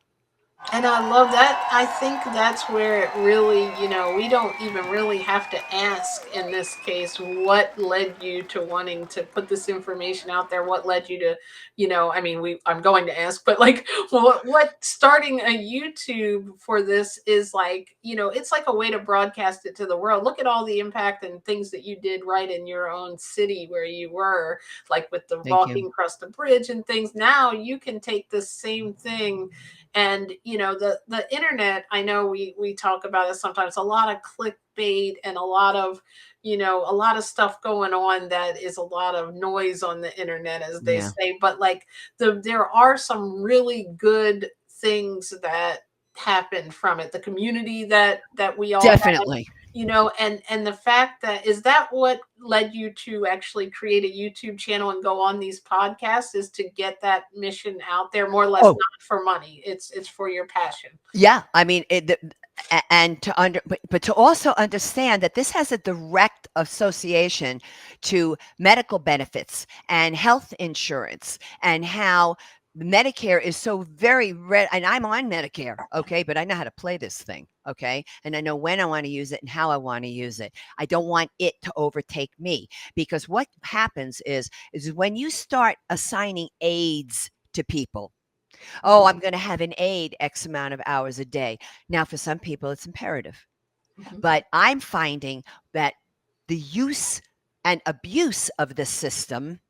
And I love that. I think that's where it really, we don't even really have to ask in this case, what led you to wanting to put this information out there? What led you to, I mean, I'm going to ask, but like, what starting a YouTube for this is like, it's like a way to broadcast it to the world. Look at all the impact and things that you did right in your own city where you were, like with the Thank you. walking across the bridge and things. Now you can take the same thing. And the internet, I know we talk about it sometimes, a lot of clickbait and a lot of, a lot of stuff going on, that is a lot of noise on the internet, as they Yeah, say. But like, there are some really good things that happen from it, the community that we all have, definitely. And the fact that, is that what led you to actually create a YouTube channel and go on these podcasts, is to get that mission out there, more or less, Oh, not for money. It's for your passion. yeah. I mean, and but to also understand that this has a direct association to medical benefits and health insurance, and how Medicare is so very and I'm on Medicare, okay, but I know how to play this thing, okay, and I know when I want to use it and how I want to use it. I don't want it to overtake me, because what happens is when you start assigning aids to people. Oh, Mhm. I'm going to have an aid X amount of hours a day. Now, for some people, it's imperative. Mhm. But I'm finding that the use and abuse of the system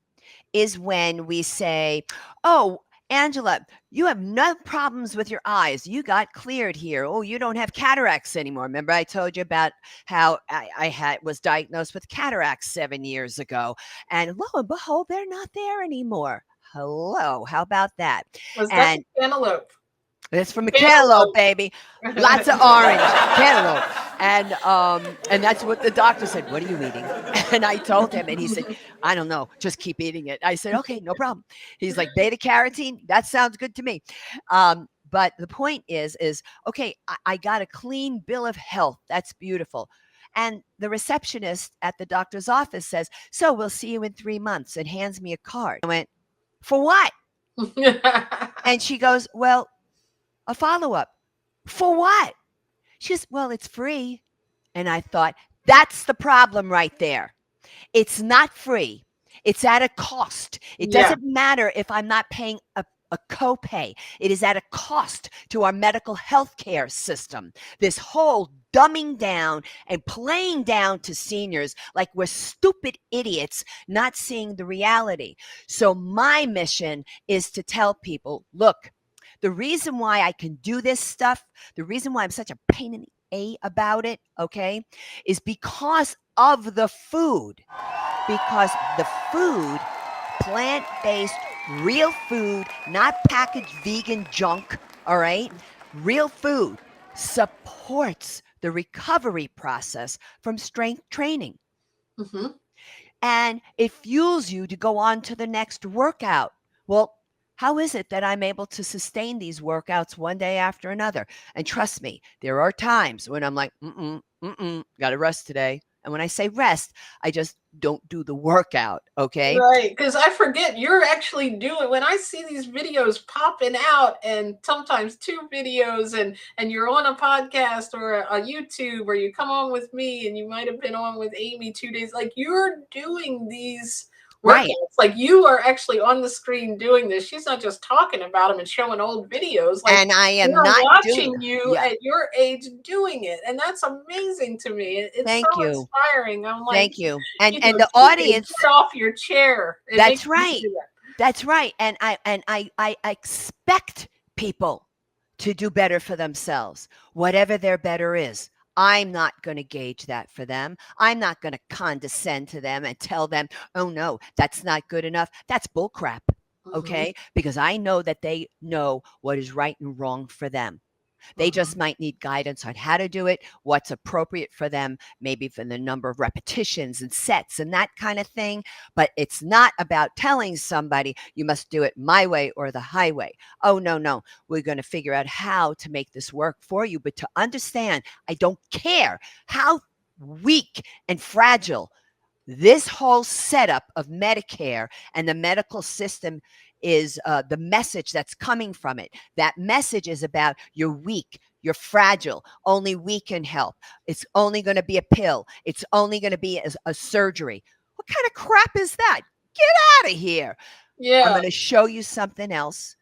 is when we say, oh, Angela, you have no problems with your eyes. You got cleared here. Oh, you don't have cataracts anymore. Remember, I told you about how I was diagnosed with cataracts 7 years ago. And lo and behold, they're not there anymore. Hello. How about that? Was that And the cantaloupe? it's from a cantaloupe, Cantaloupe. baby. Lots of orange cantaloupe. And that's what the doctor said. What are you eating? And I told him, and he said, I don't know. Just keep eating it. I said, okay, no problem. He's like, beta carotene. That sounds good to me. But the point is okay, I got a clean bill of health. That's beautiful. And the receptionist at the doctor's office says, so we'll see you in 3 months, and hands me a card. I went, for what? And she goes, well, a follow up. For what? She goes, well, it's free. And I thought, that's the problem right there. It's not free. It's at a cost. It Yeah. doesn't matter if I'm not paying a copay. It is at a cost to our medical health care system. This whole dumbing down and playing down to seniors like we're stupid idiots, not seeing the reality. So my mission is to tell people, look, the reason why I can do this stuff, the reason why I'm such a pain in the A about it, okay, is because of the food. Because the food, plant based, real food, not packaged vegan junk, all right, real food supports the recovery process from strength training. Hmm. And it fuels you to go on to the next workout. Well, how is it that I'm able to sustain these workouts one day after another? And trust me, there are times when I'm like, got to rest today. And when I say rest, I just don't do the workout. Okay. Right, because I forget you're actually doing, when I see these videos popping out, and sometimes two videos, and you're on a podcast or a YouTube, or you come on with me, and you might have been on with Amy 2 days, like you're doing these Right. workouts, like you are actually on the screen doing this. She's not just talking about them and showing old videos, like And I am we're not doing, watching you yeah. at your age doing it, and that's amazing to me. It's so Thank you. inspiring. I'm like, Thank you. And the audience, get off your chair. It makes that's me right. do that. That's right. And I expect people to do better for themselves, whatever their better is. I'm not going to gauge that for them. I'm not going to condescend to them and tell them, oh no, that's not good enough. That's bullcrap. Mhm, Okay. Because I know that they know what is right and wrong for them. They mhm, just might need guidance on how to do it, what's appropriate for them, maybe for the number of repetitions and sets and that kind of thing. But it's not about telling somebody you must do it my way or the highway. Oh, no, no. We're going to figure out how to make this work for you. But to understand, I don't care how weak and fragile this whole setup of Medicare and the medical system is, the message that's coming from it. That message is about you're weak, you're fragile, only we can help. It's only going to be a pill, it's only going to be a surgery. What kind of crap is that? Get out of here. I'm yeah. going to show you something else.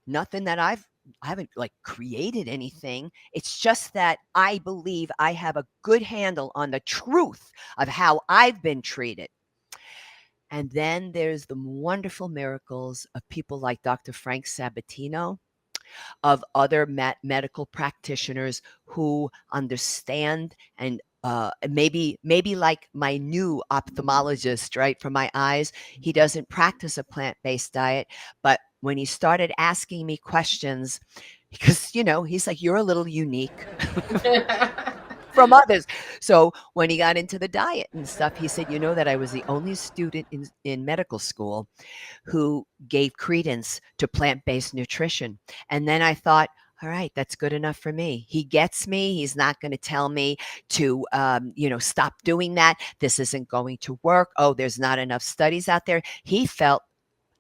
Nothing that I haven't like created anything. It's just that I believe I have a good handle on the truth of how I've been treated. And then there's the wonderful miracles of people like Dr. Frank Sabatino, of other medical practitioners who understand and, maybe like my new ophthalmologist, right, for my eyes, he doesn't practice a plant-based diet, but when he started asking me questions, because he's like, you're a little unique from others. So when he got into the diet and stuff, he said, you know, that I was the only student in medical school who gave credence to plant-based nutrition. And then I thought, all right, that's good enough for me. He gets me. He's not going to tell me to, stop doing that. This isn't going to work. Oh, there's not enough studies out there. He felt,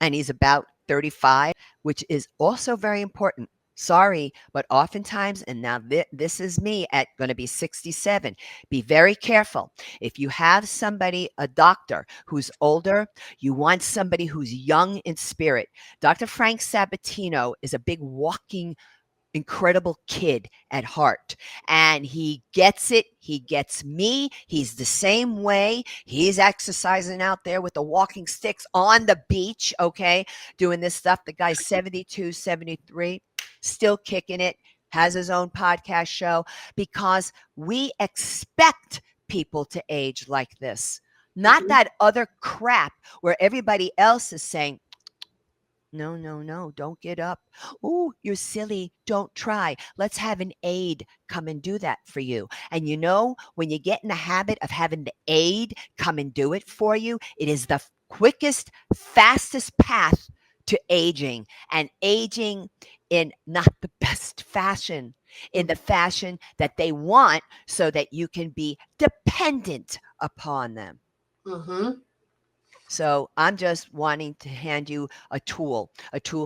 and he's about 35, which is also very important. Sorry, but oftentimes, and now this is me at going to be 67. Be very careful. If you have somebody, a doctor who's older, you want somebody who's young in spirit. Dr. Frank Sabatino is a big walking incredible kid at heart, and he gets it. He gets me. He's the same way. He's exercising out there with the walking sticks on the beach, okay, doing this stuff. The guy's 72, 73, still kicking it, has his own podcast show, because we expect people to age like this, not Mhm. that other crap where everybody else is saying, no, no, no, don't get up. Oh, you're silly. Don't try. Let's have an aide come and do that for you. And you know, when you get in the habit of having the aide come and do it for you, it is the quickest, fastest path to aging, and aging in not the best fashion, in the fashion that they want so that you can be dependent upon them. Mhm. So I'm just wanting to hand you a tool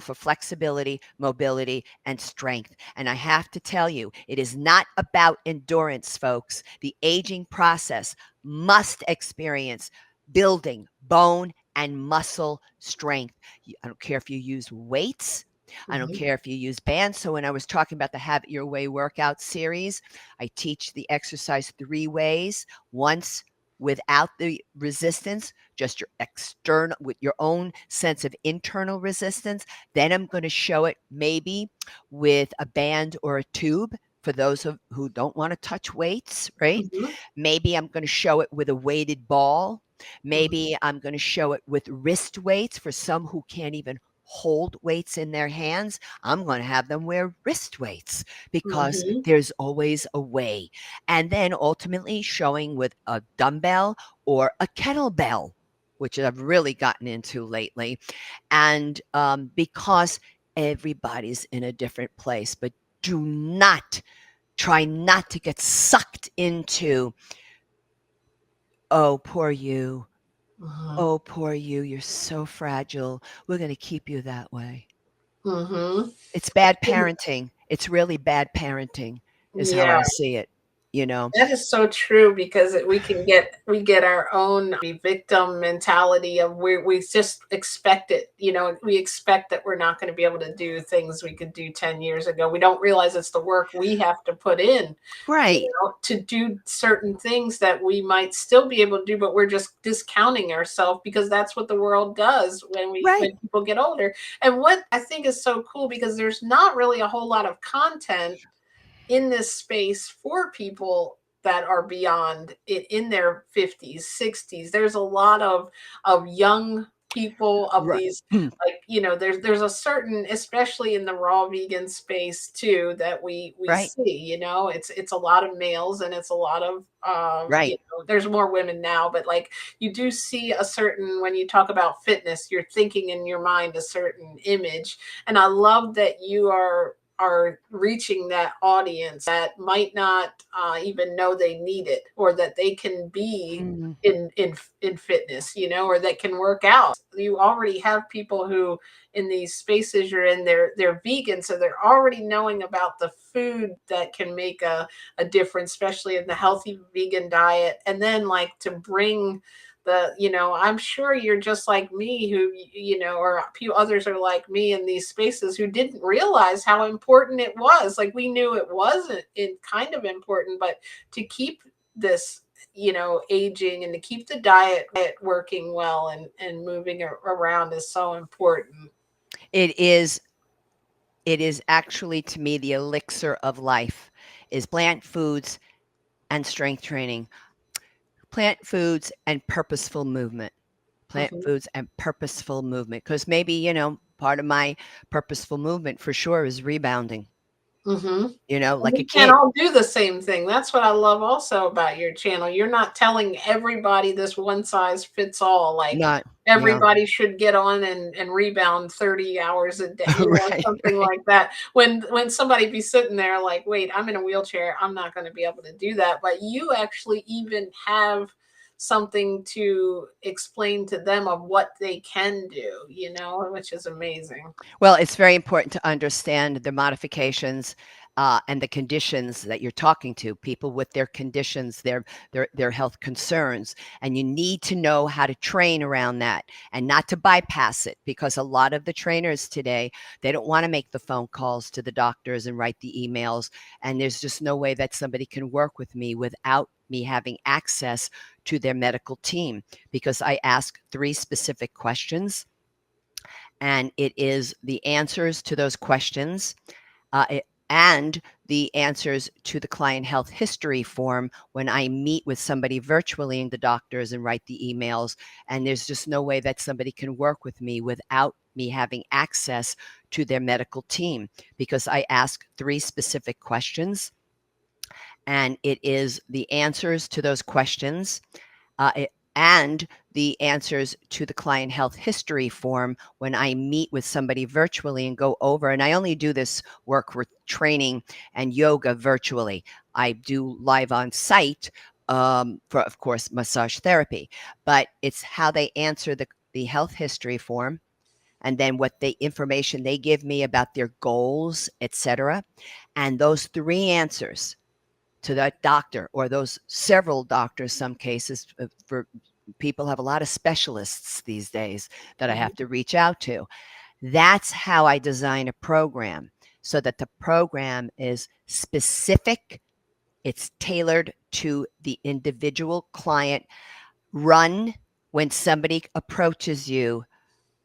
for flexibility, mobility, and strength. And I have to tell you, it is not about endurance, folks. The aging process must experience building bone and muscle strength. I don't care if you use weights. I don't Mhm. care if you use bands. So when I was talking about the Have It Your Way workout series, I teach the exercise 3 ways. Once without the resistance, just your external, with your own sense of internal resistance. Then I'm going to show it maybe with a band or a tube for those who don't want to touch weights, right? Mhm. Maybe I'm going to show it with a weighted ball. Mhm. Maybe I'm going to show it with wrist weights for some who can't even hold weights in their hands. I'm going to have them wear wrist weights because Mhm. there's always a way. And then ultimately showing with a dumbbell or a kettlebell, which I've really gotten into lately. And because everybody's in a different place, but do not try not to get sucked into, oh, poor you. Mhm. Oh, poor you. You're so fragile. We're going to keep you that way. Mhm. It's bad parenting. It's really bad parenting, is how Yeah. I see it, you know? That is so true because we get our own victim mentality of we just expect it. We expect that we're not going to be able to do things we could do 10 years ago. We don't realize it's the work we have to put in, Right, to do certain things that we might still be able to do, but we're just discounting ourselves because that's what the world does right, when people get older. And what I think is so cool, because there's not really a whole lot of content in this space for people that are beyond it, in their 50s 60s. There's a lot of young people of right, these, like, there's a certain, especially in the raw vegan space too, that we right, see. It's a lot of males, and it's a lot of right. there's more women now, but like, you do see a certain, when you talk about fitness, you're thinking in your mind a certain image. And I love that you are reaching that audience that might not even know they need it, or that they can be Mhm. in fitness, or that can work out. You already have people who, in these spaces you're in, they're vegan, so they're already knowing about the food that can make a difference, especially in the healthy vegan diet. And then, like, to bring I'm sure you're just like me, who, or a few others are like me in these spaces, who didn't realize how important it was. Like, we knew it wasn't in kind of important, but to keep this, aging, and to keep the diet working well and moving around is so important. It is it is actually, to me, the elixir of life is plant foods and strength training, plant foods and purposeful movement, plant Mhm. foods and purposeful movement. Because maybe, part of my purposeful movement for sure is rebounding. Mm-hmm. like a We can't kid. all do the same thing. That's what I love also about your channel. You're not telling everybody this one size fits all, like Not, everybody should get on and rebound 30 hours a day, right, something right. like that. When somebody be sitting there like, wait, I'm in a wheelchair, I'm not going to be able to do that. But you actually even have something to explain to them of what they can do, which is amazing. Well, it's very important to understand the modifications and the conditions that you're talking to, people with their conditions, their health concerns, and you need to know how to train around that and not to bypass it, because a lot of the trainers today, they don't want to make the phone calls to the doctors and write the emails, and there's just no way that somebody can work with me without me having access to their medical team, because I ask 3 specific questions, and it is the answers to those questions and the answers to the client health history form when I meet with somebody virtually in the doctors and write the emails. And there's just no way that somebody can work with me without me having access to their medical team, because I ask 3 specific questions, and it is the answers to those questions and the answers to the client health history form when I meet with somebody virtually and go over. And I only do this work for training and yoga virtually. I do live on site for, of course, massage therapy, but it's how they answer the health history form, and then what the information they give me about their goals, etc. And those 3 answers to that doctor, or those several doctors, some cases, for people have a lot of specialists these days that I have to reach out to. That's how I design a program, so that the program is specific, it's tailored to the individual client. Run when somebody approaches you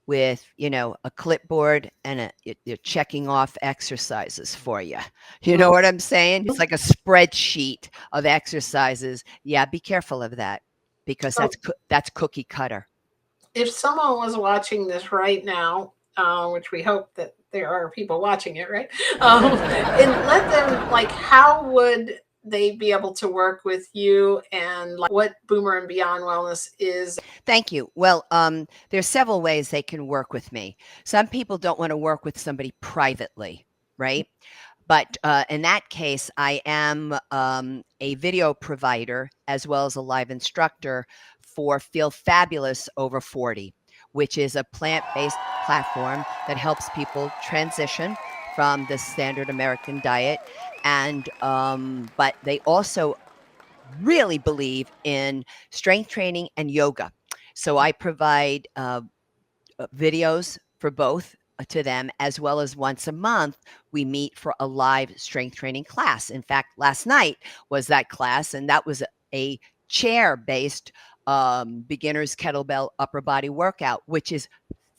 with, a clipboard and you're checking off exercises for you. You know what I'm saying? It's like a spreadsheet of exercises. Yeah, be careful of that, because So that's cookie cutter. if someone was watching this right now, which we hope that there are people watching it, right? And let them, like, how would they be able to work with you, and like what Boomer and Beyond Wellness is? Thank you. Well, there's several ways they can work with me. Some people don't want to work with somebody privately, right? But in that case, I am a video provider as well as a live instructor for Feel Fabulous Over 40, which is a plant-based platform that helps people transition from the standard American diet. And but they also really believe in strength training and yoga. So I provide videos for both to them, as well as once a month we meet for a live strength training class. In fact, last night was that class, and that was a chair based beginner's kettlebell upper body workout, which is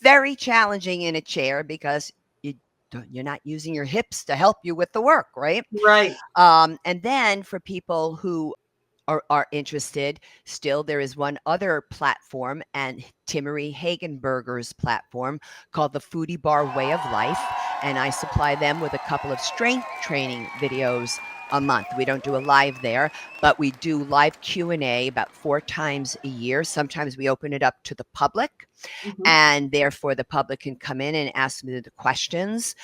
very challenging in a chair, because you're not using your hips to help you with the work, right? Right. And then for people who are interested, still there is one other platform, and Timmery Hagenberger's platform, called the Foodie Bar Way of Life, and I supply them with a couple of strength training videos a month. We don't do a live there, but we do live Q&A about 4 times a year. Sometimes we open it up to the public, Mhm. and therefore the public can come in and ask me the questions.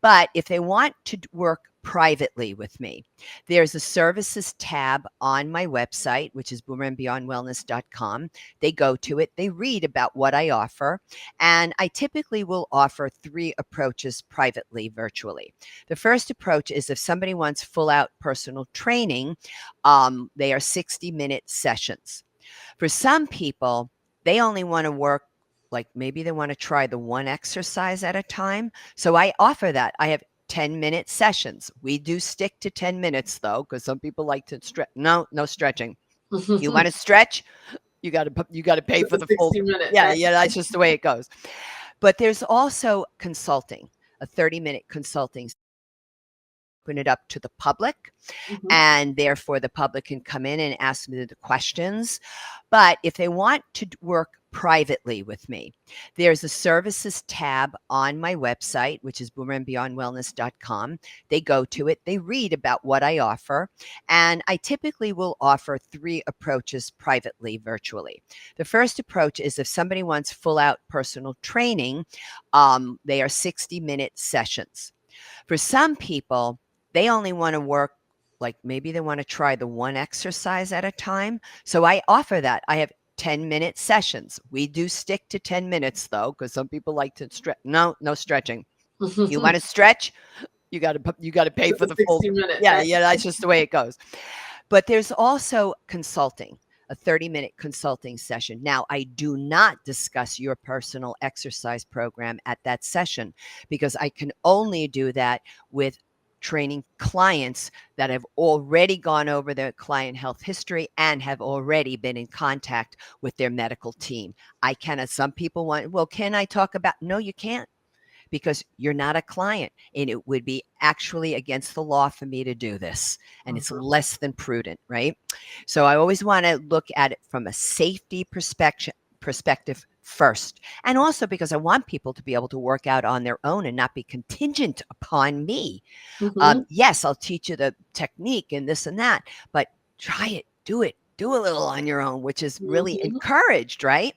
But if they want to work privately with me, there's a services tab on my website, which is boomerandbeyondwellness.com. They go to it, they read about what I offer, and I typically will offer 3 approaches privately, virtually. The first approach is if somebody wants full out personal training, they are 60-minute sessions. For some people, they only want to work, like maybe they want to try the one exercise at a time. So I offer that. I have 10-minute sessions. We do stick to 10 minutes though, because some people like to stretch. No, no stretching. You want to stretch? You got to pay With for the the full. 60 minute, Yeah, right? yeah, that's just the way it goes. But there's also consulting, a 30-minute consulting. Open it up to the public, Mhm. and therefore the public can come in and ask me the questions. But if they want to work privately with me. There's a services tab on my website, which is boomerandbeyondwellness.com. They go to it, they read about what I offer, and I typically will offer 3 approaches privately, virtually. The first approach is if somebody wants full out personal training, they are 60-minute sessions. For some people, they only want to work, like maybe they want to try the one exercise at a time. So I offer that. I have 10-minute sessions. We do stick to 10 minutes though, because some people like to stretch. No, no stretching. You want to stretch? You got to pay It's for a the full. 60-minute. Yeah, yeah, that's just the way it goes. But there's also consulting, a 30-minute consulting session. Now, I do not discuss your personal exercise program at that session because I can only do that with training clients that have already gone over their client health history and have already been in contact with their medical team. I cannot, some people want, well, can I talk about? No, you can't, because you're not a client and it would be actually against the law for me to do this, and it's Mhm. less than prudent, right? So I always want to look at it from a safety perspective first, and also because I want people to be able to work out on their own and not be contingent upon me. Mhm. Yes, I'll teach you the technique and this and that, but try it, do a little on your own, which is really Mhm. encouraged, right?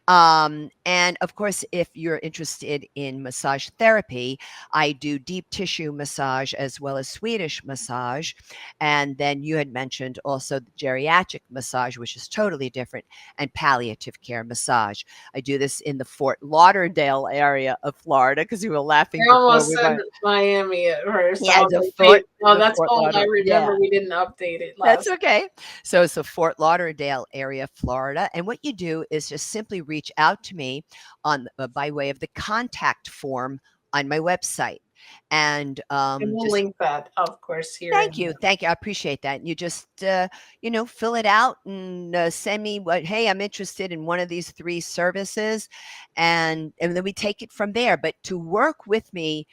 And of course, if you're interested in massage therapy, I do deep tissue massage as well as Swedish massage. And then you had mentioned also the geriatric massage, which is totally different, and palliative care massage. I do this in the Fort Lauderdale area of Florida because we were laughing I before almost we said went. Miami at first. I Yeah, was the like, Fort, wait, no, the that's Fort all I Lauderdale. Yeah. remember. We didn't update it That's last. okay. So it's the Fort Lauderdale area, Florida. And what you do is just simply reach out to me on by way of the contact form on my website. And And we'll just link that, of course, here. thank you. Thank you. I appreciate that. And you just, fill it out and send me what, hey, I'm interested in one of these 3 services. And then we take it from there. But to work with me,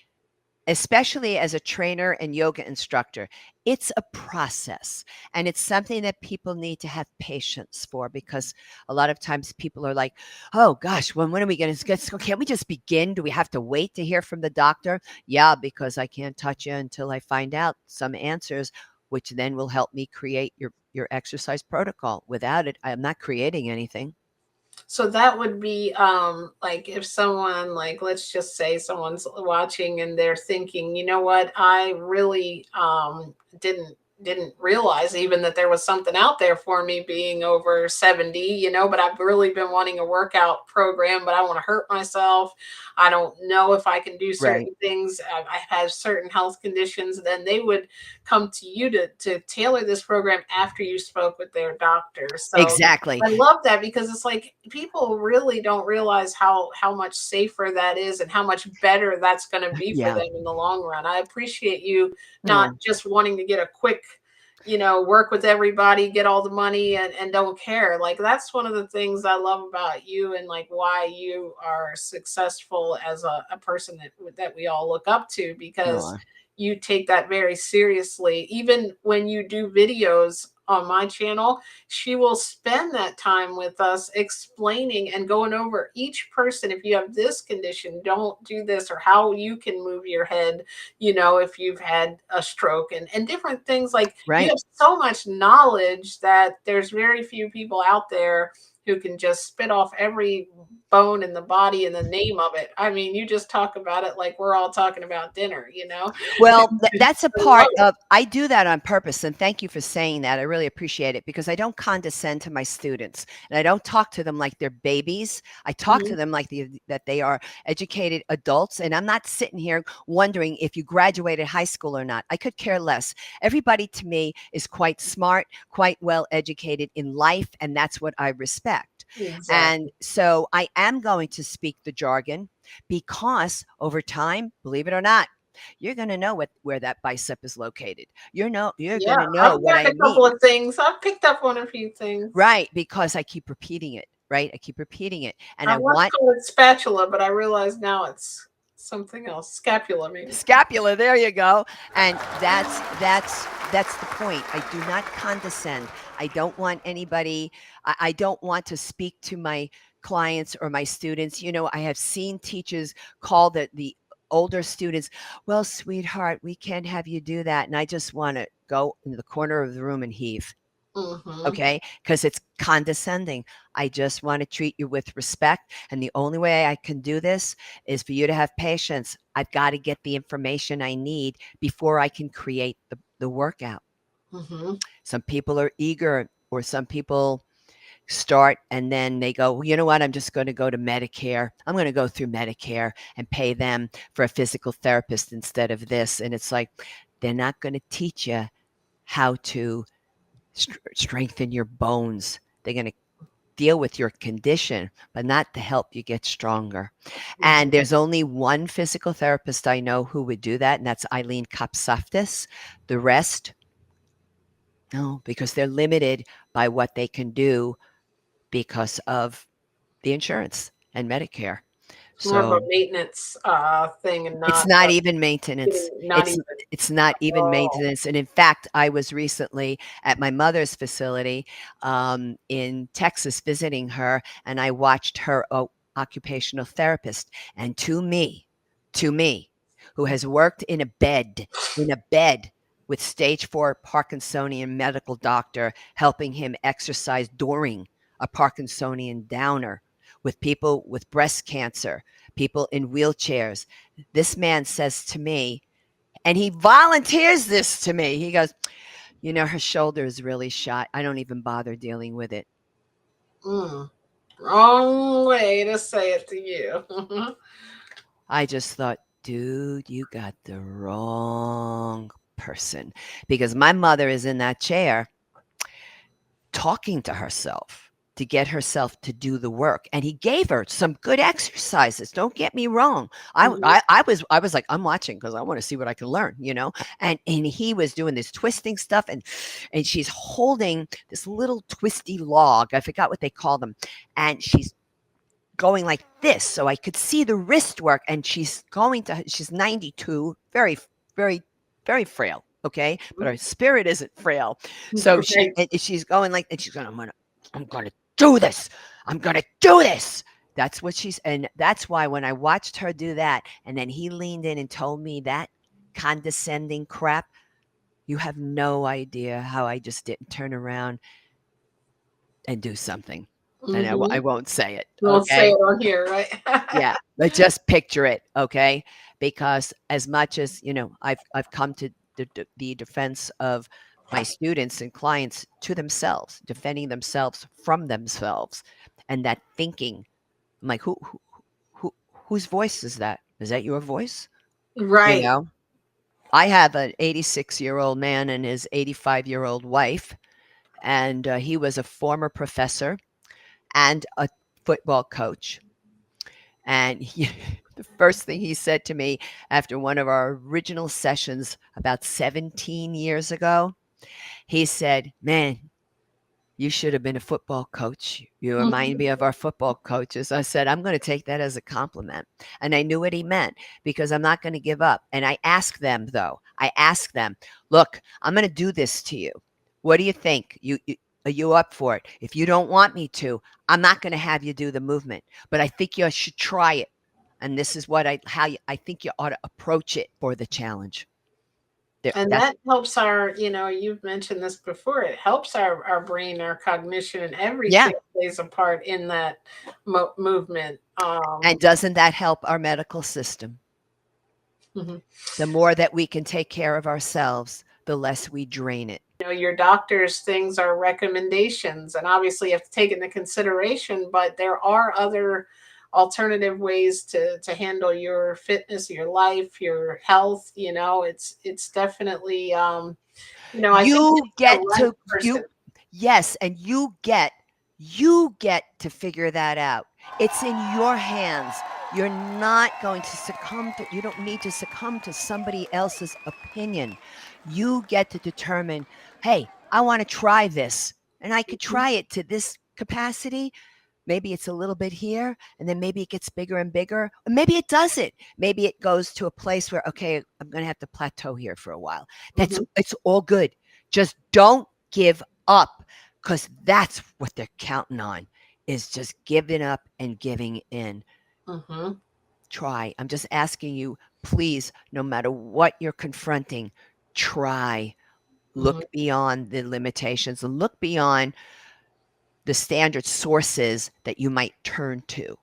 especially as a trainer and yoga instructor, it's a process, and it's something that people need to have patience for, because a lot of times people are like, oh gosh, when are we going to get, can't we just begin? Do we have to wait to hear from the doctor? Yeah, because I can't touch you until I find out some answers, which then will help me create your exercise protocol. Without it, I'm not creating anything. So that would be like if someone, like, let's just say someone's watching and they're thinking, you know what, I really didn't realize even that there was something out there for me being over 70, but I've really been wanting a workout program, but I want to hurt myself. I don't know if I can do Right. certain things. I have certain health conditions. Then they would come to you to tailor this program after you spoke with their doctor. So Exactly. I love that because it's like people really don't realize how much safer that is and how much better that's going to be for Yeah. them in the long run. I appreciate you not No. just wanting to get a quick, work with everybody, get all the money and don't care. Like that's one of the things I love about you and like why you are successful as a person that we all look up to, because No. you take that very seriously. Even when you do videos on my channel, she will spend that time with us explaining and going over each person. If you have this condition, don't do this, or how you can move your head, if you've had a stroke and different things. Like you Right. have so much knowledge that there's very few people out there who can just spit off every bone in the body and the name of it. I mean, you just talk about it like we're all talking about dinner. Well, that's a I love part of, I do that on purpose, and thank you for saying that. I really appreciate it, because I don't condescend to my students, and I don't talk to them like they're babies. I talk to it. them like that they are educated adults, and I'm not sitting here wondering if you graduated high school or not. I could care less. Everybody to me is quite smart, quite well educated in life, and that's what I respect. And Exactly. so I am going to speak the jargon, because over time, believe it or not, you're going to know where that bicep is located. You're Yeah, going to I've know what learned I a couple mean, of things. I've picked up on a few things. right? Because I keep repeating it, right? I keep repeating it, and I I once want called it spatula, but I realize now it's something else. Scapula, maybe. scapula. There you go. And that's that's the point. I do not condescend. I don't want anybody, I don't want to speak to my clients or my students. You know, I have seen teachers call the older students, well, sweetheart, we can't have you do that. And I just want to go in the corner of the room and heave. Mm-hmm. Okay, because it's condescending. I just want to treat you with respect. And the only way I can do this is for you to have patience. I've got to get the information I need before I can create the workout. Mm-hmm. Some people are eager, or some people start and then they go, well, you know what? I'm just going to go to Medicare. I'm going to go through Medicare and pay them for a physical therapist instead of this. And it's like, they're not going to teach you how to strengthen your bones. They're going to deal with your condition, but not to help you get stronger. Mm-hmm. And there's only one physical therapist I know who would do that, and that's Eileen Kopsaftis. The rest, no, because they're limited by what they can do because of the insurance and Medicare. More of a So maintenance thing, and it's not not even maintenance. not It's even. it's not even Oh. maintenance. And in fact, I was recently at my mother's facility in Texas visiting her, and I watched her occupational therapist. And to me, who has worked in a bed with stage 4 Parkinsonian medical doctor, helping him exercise during a Parkinsonian downer, with people with breast cancer, people in wheelchairs. This man says to me, and he volunteers this to me. He goes, you know, her shoulder is really shot. I don't even bother dealing with it. Mm. Wrong way to say it to you. I just thought, dude, you got the wrong person, because my mother is in that chair talking to herself to get herself to do the work. And he gave her some good exercises. Don't get me wrong. Mhm. I was like, I'm watching because I want to see what I can learn, you know. And he was doing this twisting stuff, and she's holding this little twisty log. I forgot what they call them, and she's going like this, so I could see the wrist work. And she's 92, very, very, very frail. Okay, but her spirit isn't frail. So Right. she's going like, and she's going, I'm gonna do this. I'm gonna do this. That's what she's, and that's why when I watched her do that, and then he leaned in and told me that condescending crap, you have no idea how I just didn't turn around and do something. And I Mm-hmm. won't say it. Won't say Okay. it on here, right? Yeah, but just picture it, okay? Because as much as, you know, I've come to the defense of my students and clients to themselves, defending themselves from themselves, and that thinking, I'm like, who whose voice is that? Is that your voice? You Right. know, I have an 86-year-old man and his 85-year-old wife, and he was a former professor and a football coach. And he, the first thing he said to me after one of our original sessions about 17 years ago, he said, man, you should have been a football coach. You remind me of our football coaches. I said, I'm going to take that as a compliment. And I knew what he meant, because I'm not going to give up. And I asked them, though, look, I'm going to do this to you. What do you think? Are you up for it? If you don't want me to, I'm not going to have you do the movement, but I think you should try it. And this is what I think you ought to approach it for the challenge. And That's, that helps our, you've mentioned this before, it helps our brain, our cognition, and yeah. everything plays a part in that movement. And doesn't that help our medical system? Mhm. The more that we can take care of ourselves, the less we drain it. Your doctor's things are recommendations, and obviously you have to take it into consideration, but there are other alternative ways to handle your fitness, your life, your health. It's definitely I think You getting the get right to person. you Yes, and you get to figure that out. It's in your hands. You're not going to succumb to You don't need to succumb to somebody else's opinion. You get to determine, hey, I want to try this, and I could try it to this capacity. Maybe it's a little bit here, and then maybe it gets bigger and bigger. Or maybe it doesn't. Maybe it goes to a place where, okay, I'm going to have to plateau here for a while. Mhm. It's all good. Just don't give up, because that's what they're counting on, is just giving up and giving in. Mm-hmm. Try. I'm just asking you, please, no matter what you're confronting, try. Mm-hmm. Look beyond the limitations and look beyond the standard sources that you might turn to,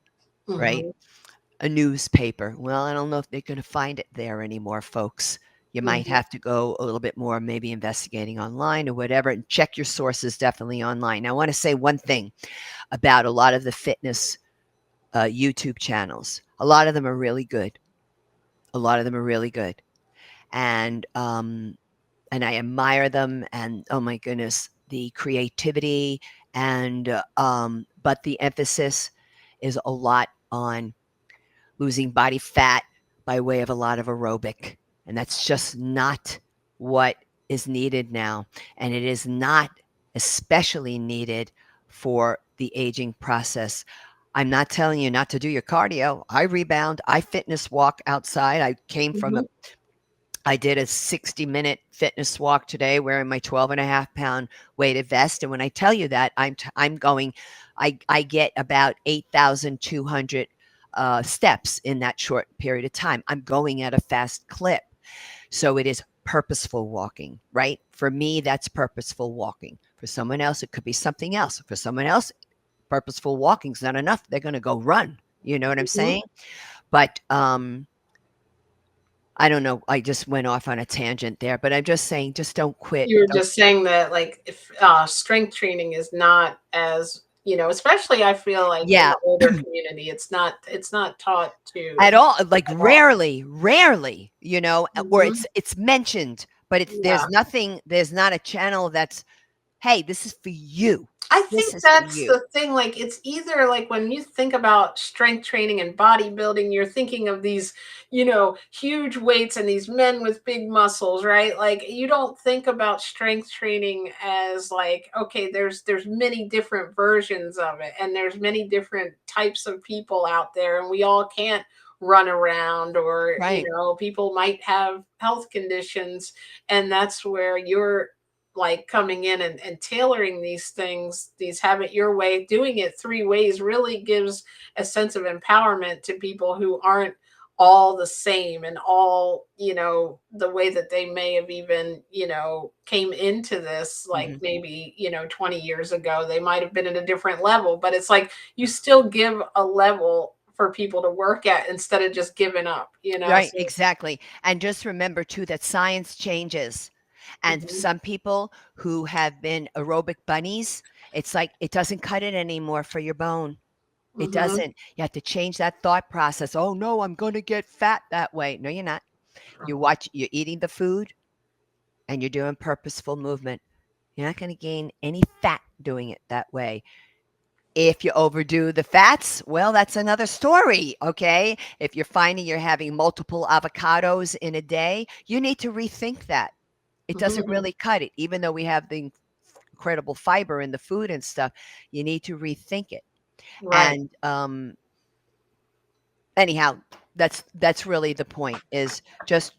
right? Mm-hmm. A newspaper. Well, I don't know if they're going to find it there anymore, folks. You might Mm-hmm. have to go a little bit more, maybe investigating online or whatever, and check your sources definitely online. Now, I want to say one thing about a lot of the fitness YouTube channels. A lot of them are really good. A lot of them are really good, and I admire them. And oh my goodness, the creativity and but the emphasis is a lot on losing body fat by way of a lot of aerobic. And that's just not what is needed now. And it is not especially needed for the aging process. I'm not telling you not to do your cardio. I rebound. I fitness walk outside. I did a 60-minute fitness walk today wearing my 12.5 pound weighted vest. And when I tell you that, I'm going, I get about 8,200 steps in that short period of time. I'm going at a fast clip. So it is purposeful walking, right? For me, that's purposeful walking. For someone else, it could be something else. For someone else, purposeful walking is not enough. They're going to go run. You know what I'm Mm-hmm. saying? But I don't know. I just went off on a tangent there, but I'm just saying, just don't quit. You were Don't, just saying that, like, if strength training is not as, especially I feel like in yeah, the older community, it's not taught to at all. Like at all. rarely, or Hmm. it's mentioned, but Yeah. there's not a channel that's, hey, this is for you. I This think is for that's you. the thing. Like, it's either like when you think about strength training and bodybuilding, you're thinking of these, huge weights and these men with big muscles, right? Like, you don't think about strength training as like, okay, there's many different versions of it, and there's many different types of people out there, and we all can't run around, or Right. people might have health conditions, and that's where you're like coming in and tailoring these things, these have it your way, doing it three ways really gives a sense of empowerment to people who aren't all the same, and all, the way that they may have even, came into this, like Hmm. maybe, 20 years ago, they might have been at a different level, but it's like you still give a level for people to work at instead of just giving up, Right. so. Exactly. And just remember too that science changes. And Mhm. some people who have been aerobic bunnies, it's like it doesn't cut it anymore for your bone. It Mhm. doesn't. You have to change that thought process. Oh no, I'm going to get fat that way. No, you're not. You're eating the food and you're doing purposeful movement. You're not going to gain any fat doing it that way. If you overdo the fats, well, that's another story, okay? If you're finding you're having multiple avocados in a day, you need to rethink that. It doesn't Mhm. really cut it, even though we have the incredible fiber in the food and stuff. You need to rethink it. Right. And anyhow, that's really the point, is just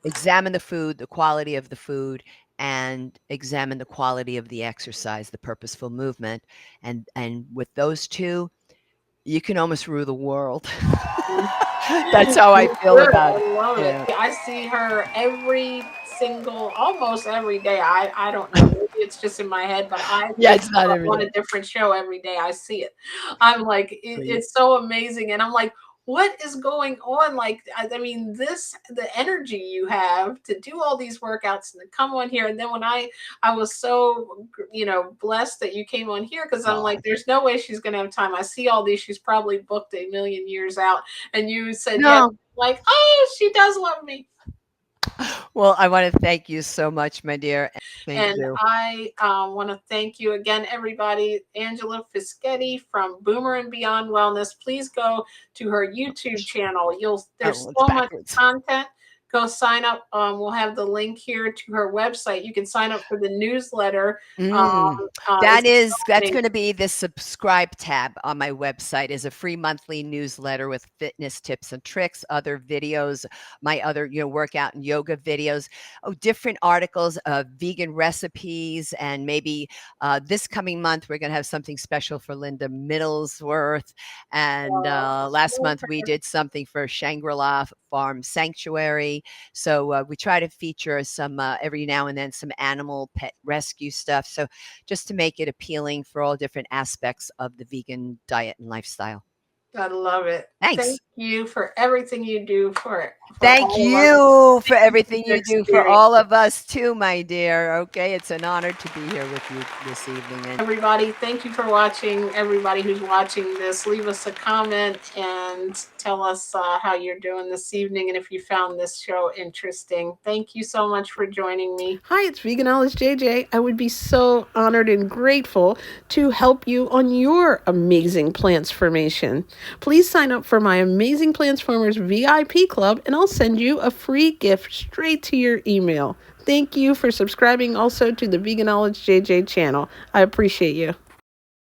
examine the food, the quality of the food, and examine the quality of the exercise, the purposeful movement. And with those two, you can almost rule the world. Mhm. That's how I You feel should. about I it. love it. Yeah. I see her almost every day. I don't know. Maybe it's just in my head, but I Yeah, see it's not her every on day. a different show every day. I see it. I'm like, Sweet. it's so amazing, and I'm like, what is going on? Like, I mean, the energy you have to do all these workouts and to come on here, and then when I was so, blessed that you came on here, because I'm like, Oh, there's no way she's gonna have time. I see all these. She's probably booked a million years out, and you said yes, no. like, oh, she does love me. Well, I want to thank you so much, my dear. Thank And you. I want to thank you again, everybody. Angela Fischetti from Boomer and Beyond Wellness. Please go to her YouTube channel. There's Oh, it's so much backwards. content go sign up. We'll have the link here to her website. You can sign up for the newsletter. Mm. It's That's amazing. going to be the subscribe tab on my website is a free monthly newsletter with fitness tips and tricks, other videos, my other, workout and yoga videos, different articles of vegan recipes. And maybe this coming month, we're going to have something special for Linda Middlesworth. And last month we did something for Shangri-La Farm Sanctuary. So we try to feature some every now and then some animal pet rescue stuff. So just to make it appealing for all different aspects of the vegan diet and lifestyle. Gotta love it. Thanks. Thank you for everything you do for Thank all of us. you for everything Your you do for experience. all of us too, my dear. Okay, it's an honor to be here with you this evening. And Everybody, thank you for watching. Everybody who's watching this, leave us a comment and tell us how you're doing this evening and if you found this show interesting. Thank you so much for joining me. Hi, it's Veganologist JJ. I would be so honored and grateful to help you on your amazing transformation. Please sign up for my Amazing Transformers VIP club and I'll send you a free gift straight to your email. Thank you for subscribing also to the Veganologist JJ channel. I appreciate you.